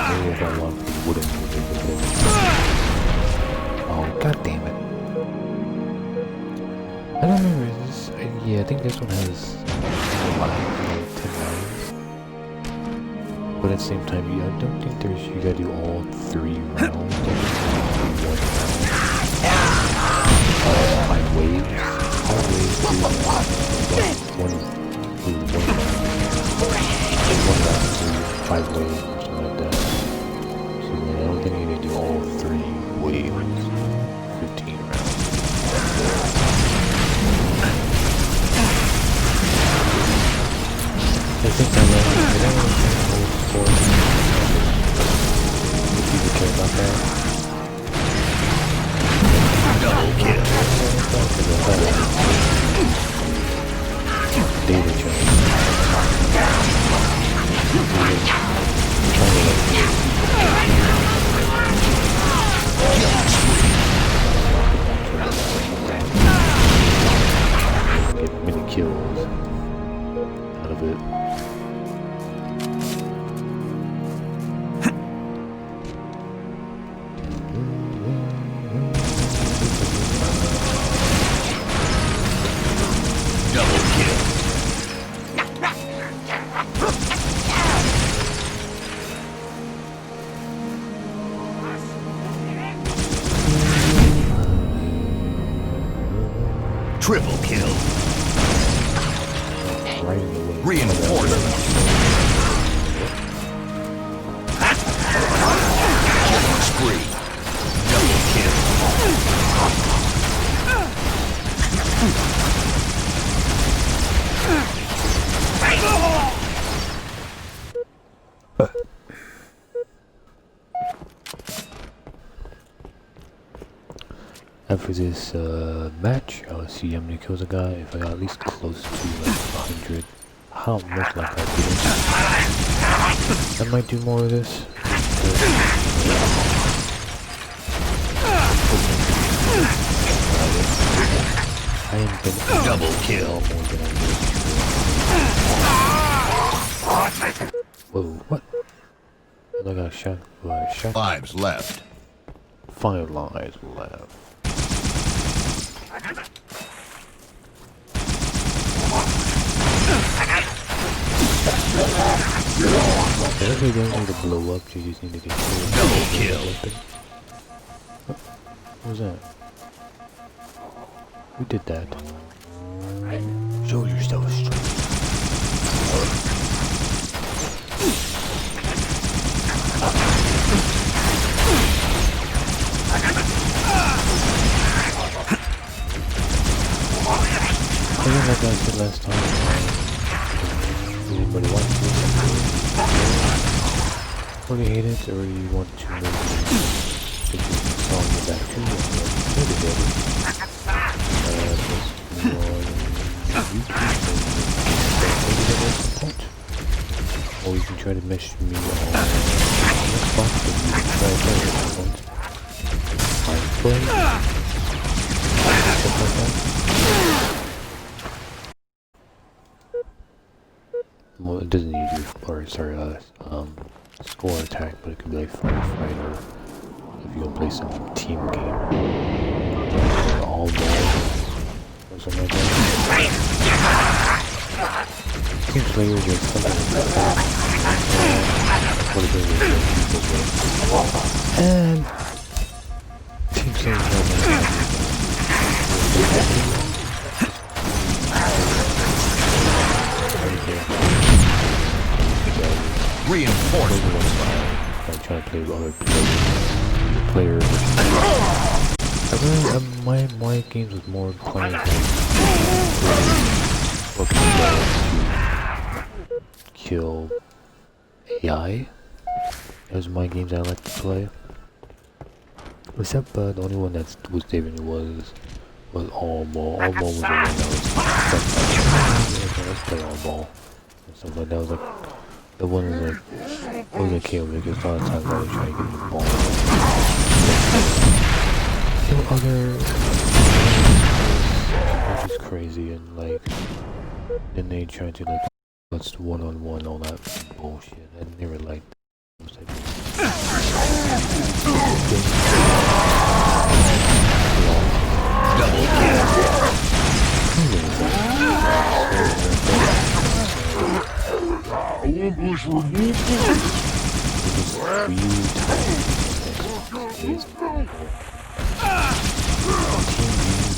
Maybe if I want the wooden oh god damn it. I don't remember this. Yeah, I think this one has like 10 lines. But at the same time, I don't think there's you gotta do all 3 rounds. Five waves. 5 waves. One round, 5 waves, or something like that. So I don't think you need to do all 3 waves. 15 rounds. I think I don't really think hold for if people care about that. Double kill. Data challenge. Get many kills out of it. Triple kill. Right in the way. Reinforcement. Killing spree. Double kill. After this match, I'll see how many kills I got. If I got at least close to like 100, how much like I did. I might do more of this. I am gonna Double kill. more than I did. Whoa, what? I got a shot. Shot. 5 left. 5 lives left. I actually don't need to blow up, you just need to get killed. Double kill. What was that? Who did that? Show yourself strength. I think like I said last time, anybody wants to or you hate it, or you want to maybe take this song back to you, or or you can try to message me on Xbox if you can try to play at some point. Firefight. Stuff like that. Well, it doesn't need to be, or sorry, score attack, but it could be like Firefight, or if you want to play some team game. All day. something like that. Team players or something like that. What it is and team players Reinforcements. like trying to play with other players. My games was more playing to kill AI. Those are my games I like to play. Except the only one that was saving was all ball. All ball was the one that was let's play all ball and stuff like that. Was like the one was like was okay because a lot of times I was trying to get the ball. Kill other, which is crazy, and like then they try to like let's one-on-one all that bullshit. I never liked that. Double kill.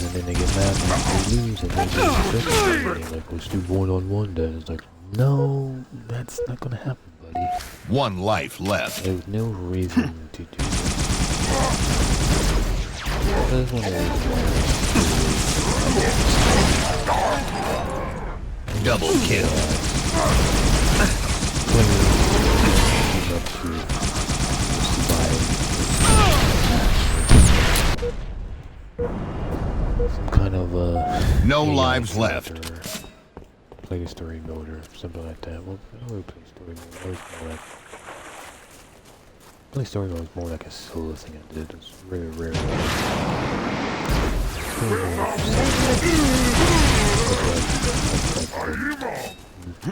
And then they get mad when they lose, and then they like, let's do one-on-one then. It's like, no, that's not gonna happen, buddy. One life left. There's no reason to do that. That's one of the Double kill. Some kind of No AI lives character, left. play a story mode or something like that. Well, I don't really play story mode. I was more like play story mode was more like a solo thing I did. It's very rare.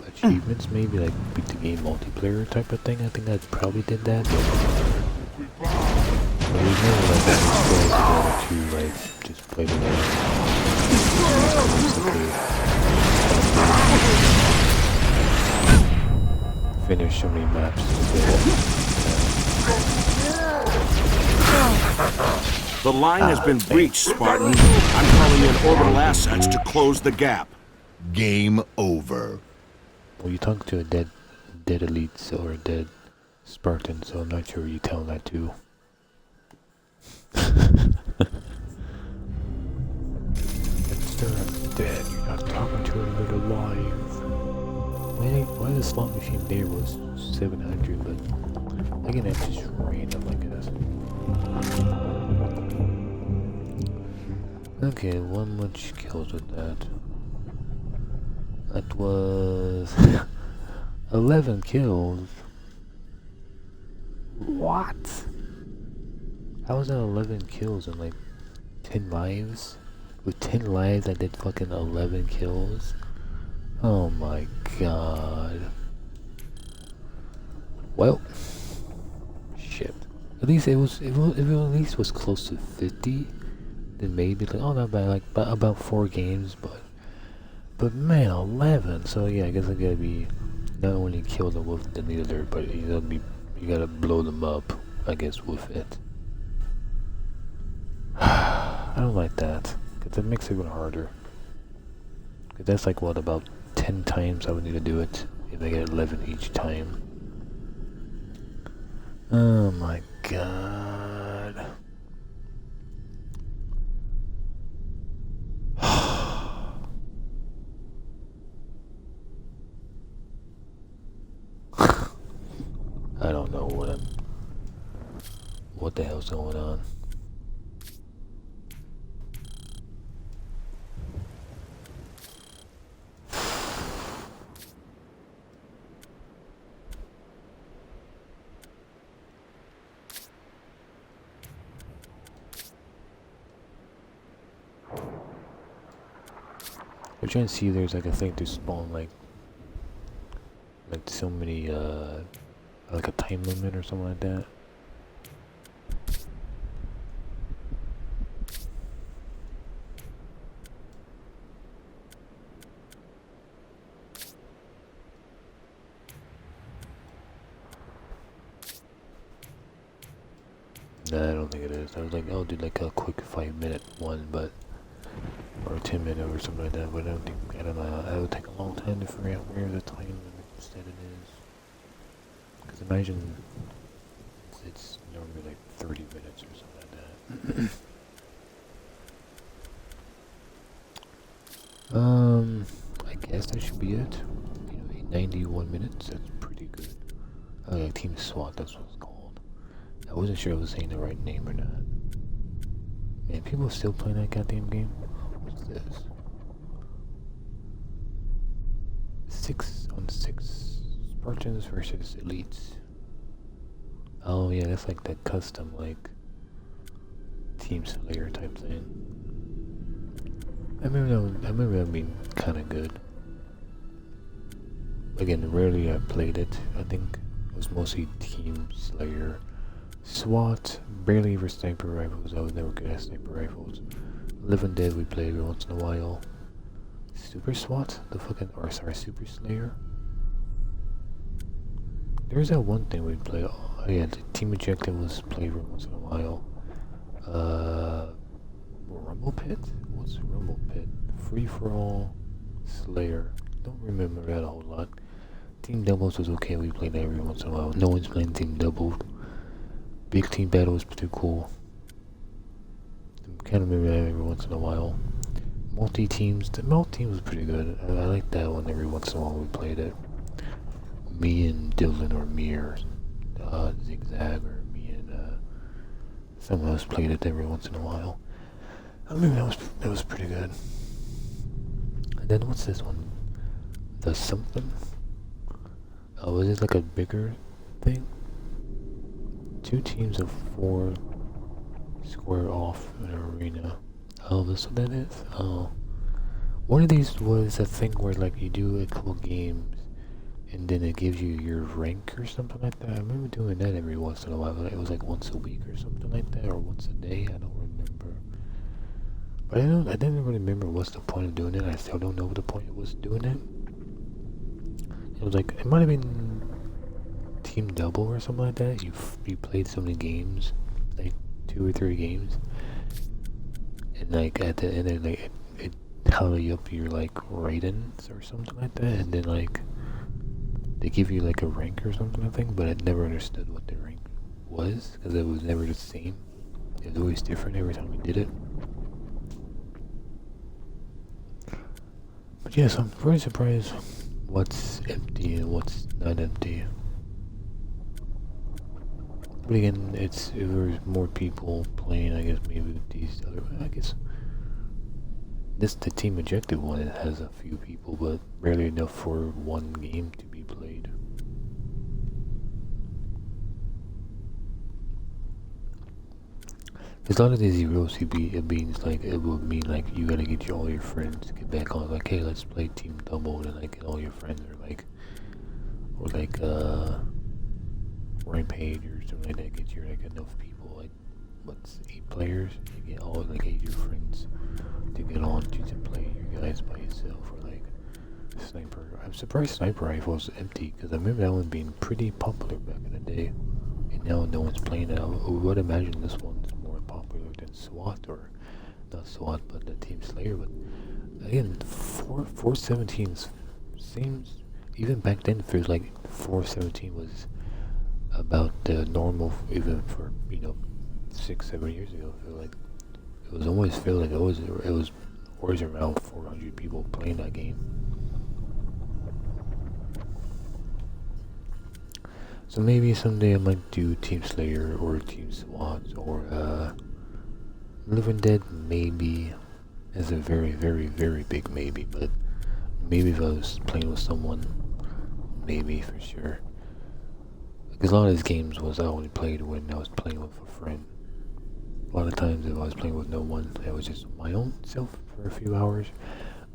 Achievements maybe like beat the game multiplayer type of thing. I think I probably did that. But we never like that to like just play the game. Finish so many maps. The line has been breached, Spartan. I'm calling in orbital assets to close the gap. Game over. Well, you talk to a dead elite or a dead Spartan, so I'm not sure you tell that to. Instead of dead, you're not talking to him, but alive. Why the slot machine there was 700, but again, that's just random, I guess. Okay, one much kills with that. That was 11 kills. What? How was that 11 kills and like 10 lives? With 10 lives I did fucking 11 kills? Oh my god. Well, shit. At least if it at least was close to 50, then maybe like, oh, not bad, like about 4 games, but man, 11. So yeah, I guess I gotta be not only kill them with the needler, but you gotta blow them up, I guess, with it. I don't like that, cause it makes it even harder. Cause that's like what, about 10 times I would need to do it if I get 11 each time. Oh my god. I don't know what the hell's going on. I'm trying to see if there's like a thing to spawn like so many like a time limit or something like that. Nah, I don't think it is. I was like, I'll do like a quick 5-minute one, but or 10-minute or something like that. But I don't think, I don't know. It would take a long time to figure out where the time limit instead it is. Because imagine it's normally like 30 minutes or something like that. I guess that should be it. 91 minutes. That's pretty good. Oh yeah, Team SWAT. That's what it's called. I wasn't sure I was saying the right name or not. Man, people are still playing that goddamn game? What's this? 6-on-6 Spartans versus Elites. Oh yeah, that's like the custom, like, Team Slayer type thing. I remember that being kinda good. Again, rarely I played it. I think it was mostly Team Slayer. SWAT, barely ever sniper rifles. I was never good at sniper rifles. Living Dead we played every once in a while. Super SWAT? Super Slayer? There's that one thing we played. Oh yeah, the Team Objective was played every once in a while. Rumble Pit? What's Rumble Pit? Free for All, Slayer. Don't remember that a whole lot. Team Doubles was okay, we played that every once in a while. No one's playing Team Doubles. Big Team Battle was pretty cool. I kind of remember that every once in a while. Multi-teams, the multi-team was pretty good. I like that one every once in a while we played it. Me and Dylan or me or Zigzag or me and someone else played it every once in a while. I mean that was pretty good. And then what's this one? The something? Oh, was it like a bigger thing? 2 teams of 4 square off an arena. Oh, that's what that is? Oh. One of these was a thing where like you do a couple games and then it gives you your rank or something like that. I remember doing that every once in a while. It was like once a week or something like that, or once a day. I don't remember. But I didn't really remember what's the point of doing it. I still don't know what the point was doing it. It was like, it might have been Team Double or something like that. You played so many games, like 2 or 3 games, and like at the end of like it tally up your like ratings or something like that, and then like they give you like a rank or something, I think. But I never understood what the rank was because it was never the same. It was always different every time we did it. But yes, I'm very surprised what's empty and what's not empty. But again, if there's more people playing, I guess maybe with these other, I guess the Team Objective one, it has a few people, but rarely enough for one game to be played. Because a lot of these zeros, it means like, it would mean like you gotta get all your friends to get back on, like, hey, let's play Team Double, and like get all your friends, or like Rampage or something like that, get your like enough people, like what's 8 players, you get all like 8 your friends to get on to play your guys by yourself, or like sniper. I'm surprised sniper rifles empty because I remember that one being pretty popular back in the day, and now no one's playing it. I would imagine this one's more popular than SWAT, or not SWAT but the Team Slayer. But again, 417 seems, even back then it feels like 417 was about the normal, even for 6-7 years ago. I feel like it was always around 400 people playing that game. So maybe someday I might do Team Slayer or Team SWAT or Living Dead, maybe. As a very, very, very big maybe, but maybe if I was playing with someone, maybe for sure. Because a lot of these games I only played when I was playing with a friend. A lot of times if I was playing with no one, I was just my own self for a few hours.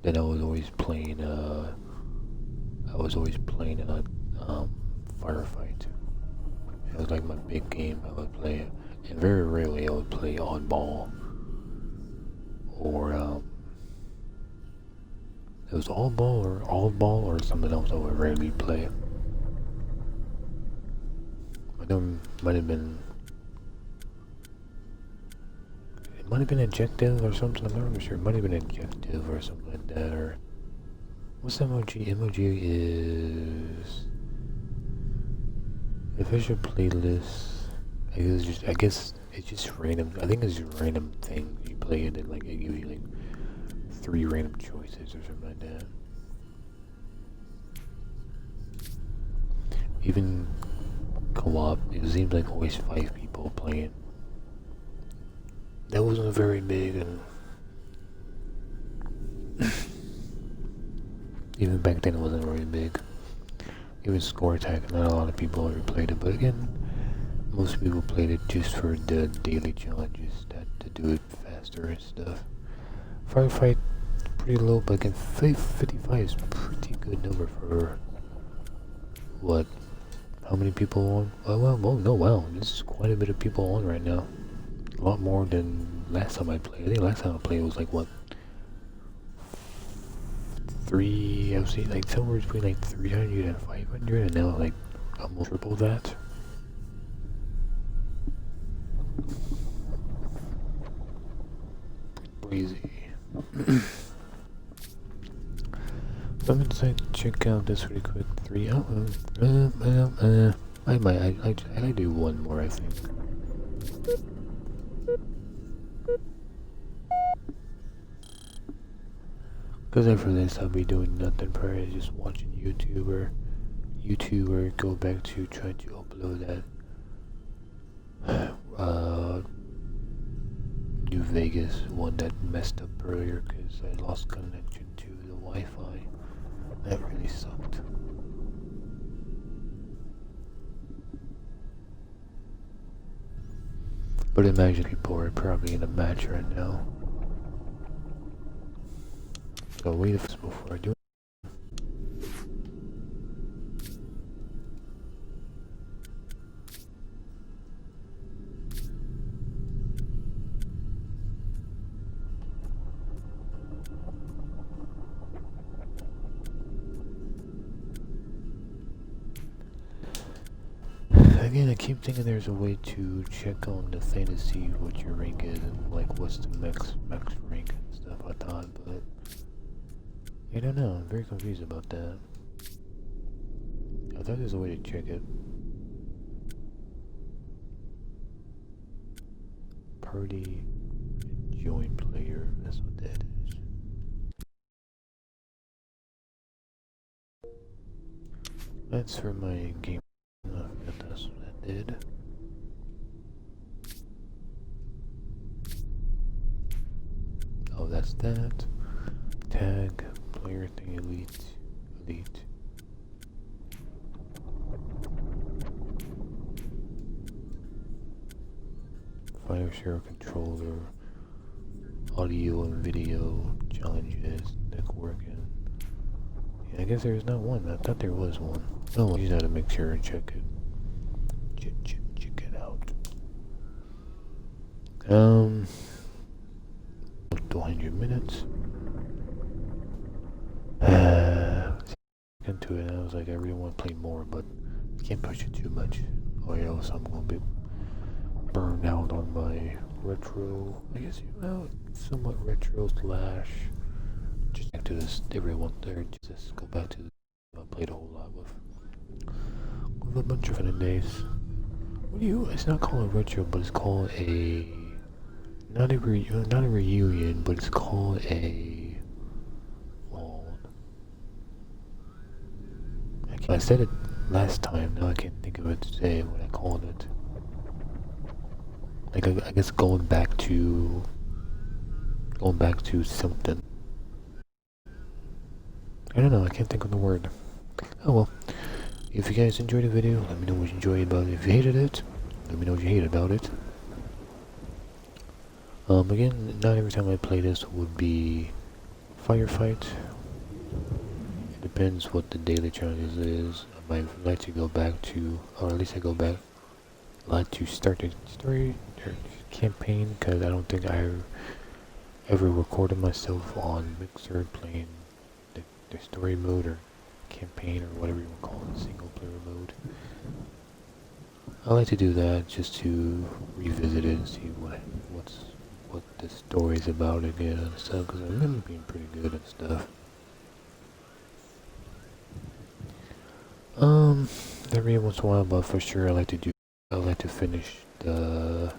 Then I was always playing Firefight. It was like my big game I would play, and very rarely I would play Oddball, or it was Oddball or something else I would rarely play. I know it might have been might have been Adjective or something. I'm not really sure. It might have been Adjective or something like that. Or what's emoji? Emoji is official playlist. I guess it's just random. I think it's just random things you play and then like it gives you like 3 random choices or something like that. Even co-op, it seems like always 5 people playing. That wasn't very big, and even back then it wasn't very big. Even Score Attack, not a lot of people ever played it, but again, most people played it just for the daily challenges, that to do it faster and stuff. Firefight, pretty low, but again, 55 is a pretty good number for what? How many people on? Wow, this is quite a bit of people on right now. A lot more than last time I played. I think last time I played was like what? 3, I would say like somewhere between like 300 and 500, and now like almost triple that. Crazy. So I'm gonna check out this really quick. 3. I do one more, I think. Because after this, I'll be doing nothing prior to just watching YouTube or go back to trying to upload that New Vegas one that messed up earlier because I lost connection to the Wi-Fi. That really sucked. But imagine people are probably in a match right now. So wait before I do it. Again, I keep thinking there's a way to check on the thing to see what your rank is and like what's the max rank and stuff. I thought, but I don't know. I'm very confused about that. I thought there's a way to check it. Party join player. That's what that is. That's for my game. I forgot that's what that did. Oh, that's that. Tag, player thing, elite. Fire share controller, audio and video challenges, networking. Yeah, I guess there's not one. I thought there was one. Oh, well, you just had to make sure and check it. Check it out. 200 minutes. Into it, and I was like, I really want to play more, but I can't push it too much, or else I'm gonna be burned out on my retro. I guess somewhat retro slash. Just back to this everyone there. Just go back to. I played a whole lot with a bunch of different days. It's not called a retro, but it's called a not a reunion, but it's called a. I said it last time. Now I can't think of it today. What I called it. Like I guess going back to something. I don't know. I can't think of the word. Oh well. If you guys enjoyed the video, let me know what you enjoyed about it. If you hated it, let me know what you hated about it. Again, not every time I play this would be Firefight. It depends what the daily challenge is. I might like to go back to, or at least like to start the story or campaign, because I don't think I ever recorded myself on Mixer playing the story mode or campaign or whatever you want to call it, single player mode. I like to do that just to revisit it and see what's what the story's about again and stuff, because I remember being pretty good and stuff. Every once in a while, but for sure I like to finish the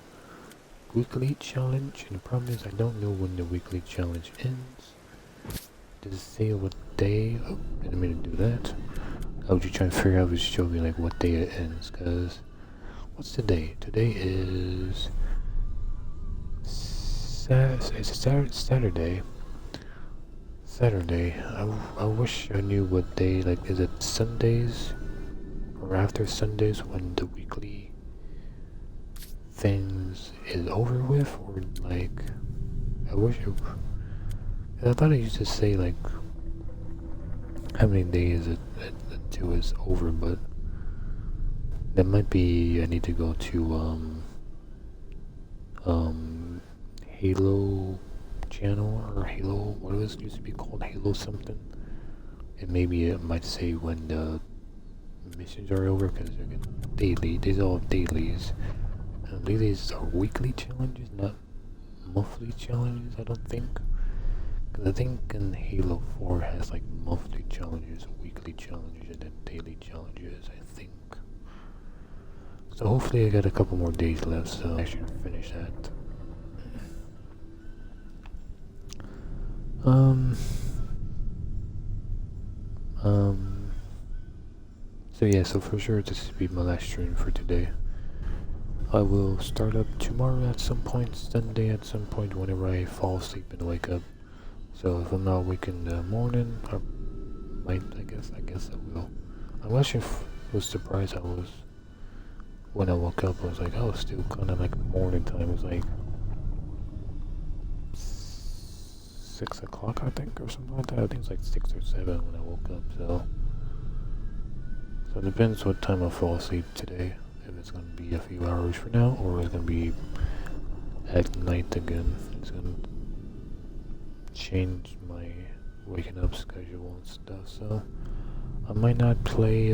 weekly challenge, and the problem is I don't know when the weekly challenge ends. Does it say what day? Oh, didn't mean to do that. I was just trying to figure out if it showed me like what day it ends, cause what's today? Today is Saturday. Saturday. I wish I knew what day. Like, is it Sundays or after Sundays when the weekly things is over with, or like I wish it. I thought it used to say like how many days until it's over, but that might be. I need to go to Halo channel, or Halo, what was it used to be called, Halo something, and maybe it might say when the missions are over, because they're getting daily. These all have dailies. Dailies are weekly challenges, not monthly challenges, I don't think. Because I think in Halo 4 has like monthly challenges, weekly challenges, and then daily challenges, I think. So hopefully I got a couple more days left, so I should finish that. So yeah, so for sure this will be my last stream for today. I will start up tomorrow at some point, Sunday at some point, whenever I fall asleep and wake up. So if I'm not awake in the morning, I might, I guess I will. I'm actually was surprised when I woke up, I was like, oh, it's still kind of like morning time. It was like 6 o'clock, I think, or something like that. I think it's like 6 or 7 when I woke up, so it depends what time I fall asleep today. If it's going to be a few hours from now, or it's going to be at night again. It's going to change my waking up schedule and stuff, so I might not play,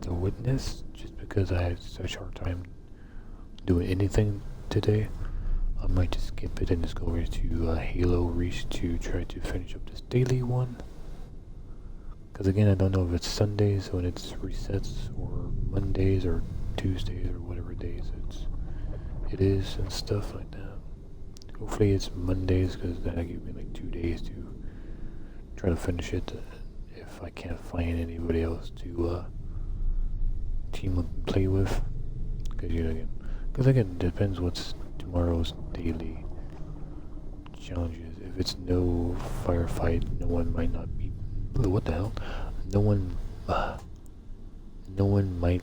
The Witness, just because I had such a hard time doing anything today. I might just skip it and just go over to Halo Reach to try to finish up this daily one. Because again, I don't know if it's Sundays when it's resets, or Mondays or Tuesdays, or whatever days it is and stuff like that. Hopefully it's Mondays, because that'll give me like 2 days to try to finish it, if I can't find anybody else to team up and play with. Because again, it depends what's tomorrow's daily challenges. If it's no firefight, no one might not be. What the hell? No one might.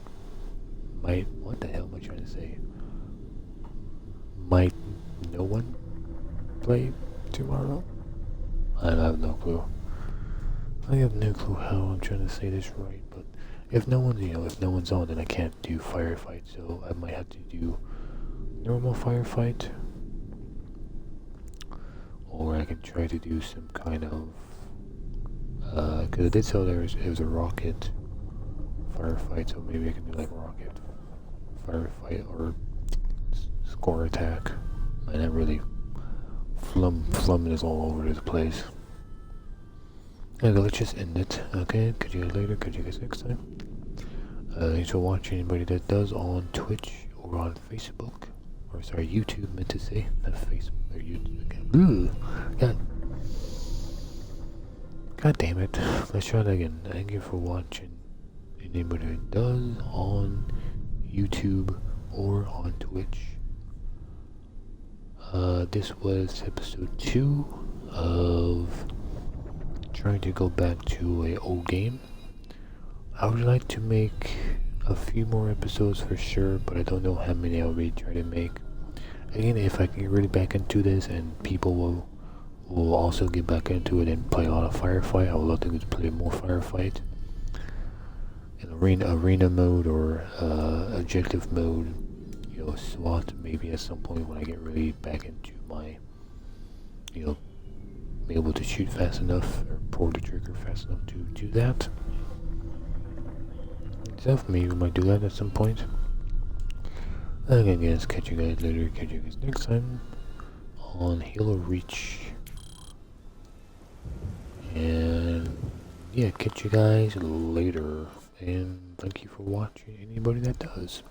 What the hell am I trying to say? Might no one play tomorrow? I have no clue. I have no clue how I'm trying to say this right, but if no one's on, then I can't do firefight, so I might have to do normal firefight, or I can try to do some kind of, because it did say it was a rocket firefight, so maybe I can do like rocket firefight or score attack. And I'm really flumming is all over the place. Okay, let's just end it. Okay, catch you guys later, catch you guys next time. Thanks for watching. Anybody that does on Twitch or on Facebook, or sorry, YouTube, meant to say, not Facebook, or YouTube. Okay. God damn it. Let's try that again. Thank you for watching. Anybody that does on YouTube or on Twitch. This was episode 2 of trying to go back to a old game. I would like to make a few more episodes for sure, but I don't know how many I'll be trying to make. Again, if I can get really back into this and people will also get back into it and play a lot of Firefight, I would love to play more Firefight. In arena mode or objective mode, SWAT, maybe at some point when I get really back into my, be able to shoot fast enough or pull the trigger fast enough to do that. myself. Maybe we might do that at some point. Okay, guys, catch you guys later. Catch you guys next time on Halo Reach. And yeah, catch you guys later. And thank you for watching, anybody that does.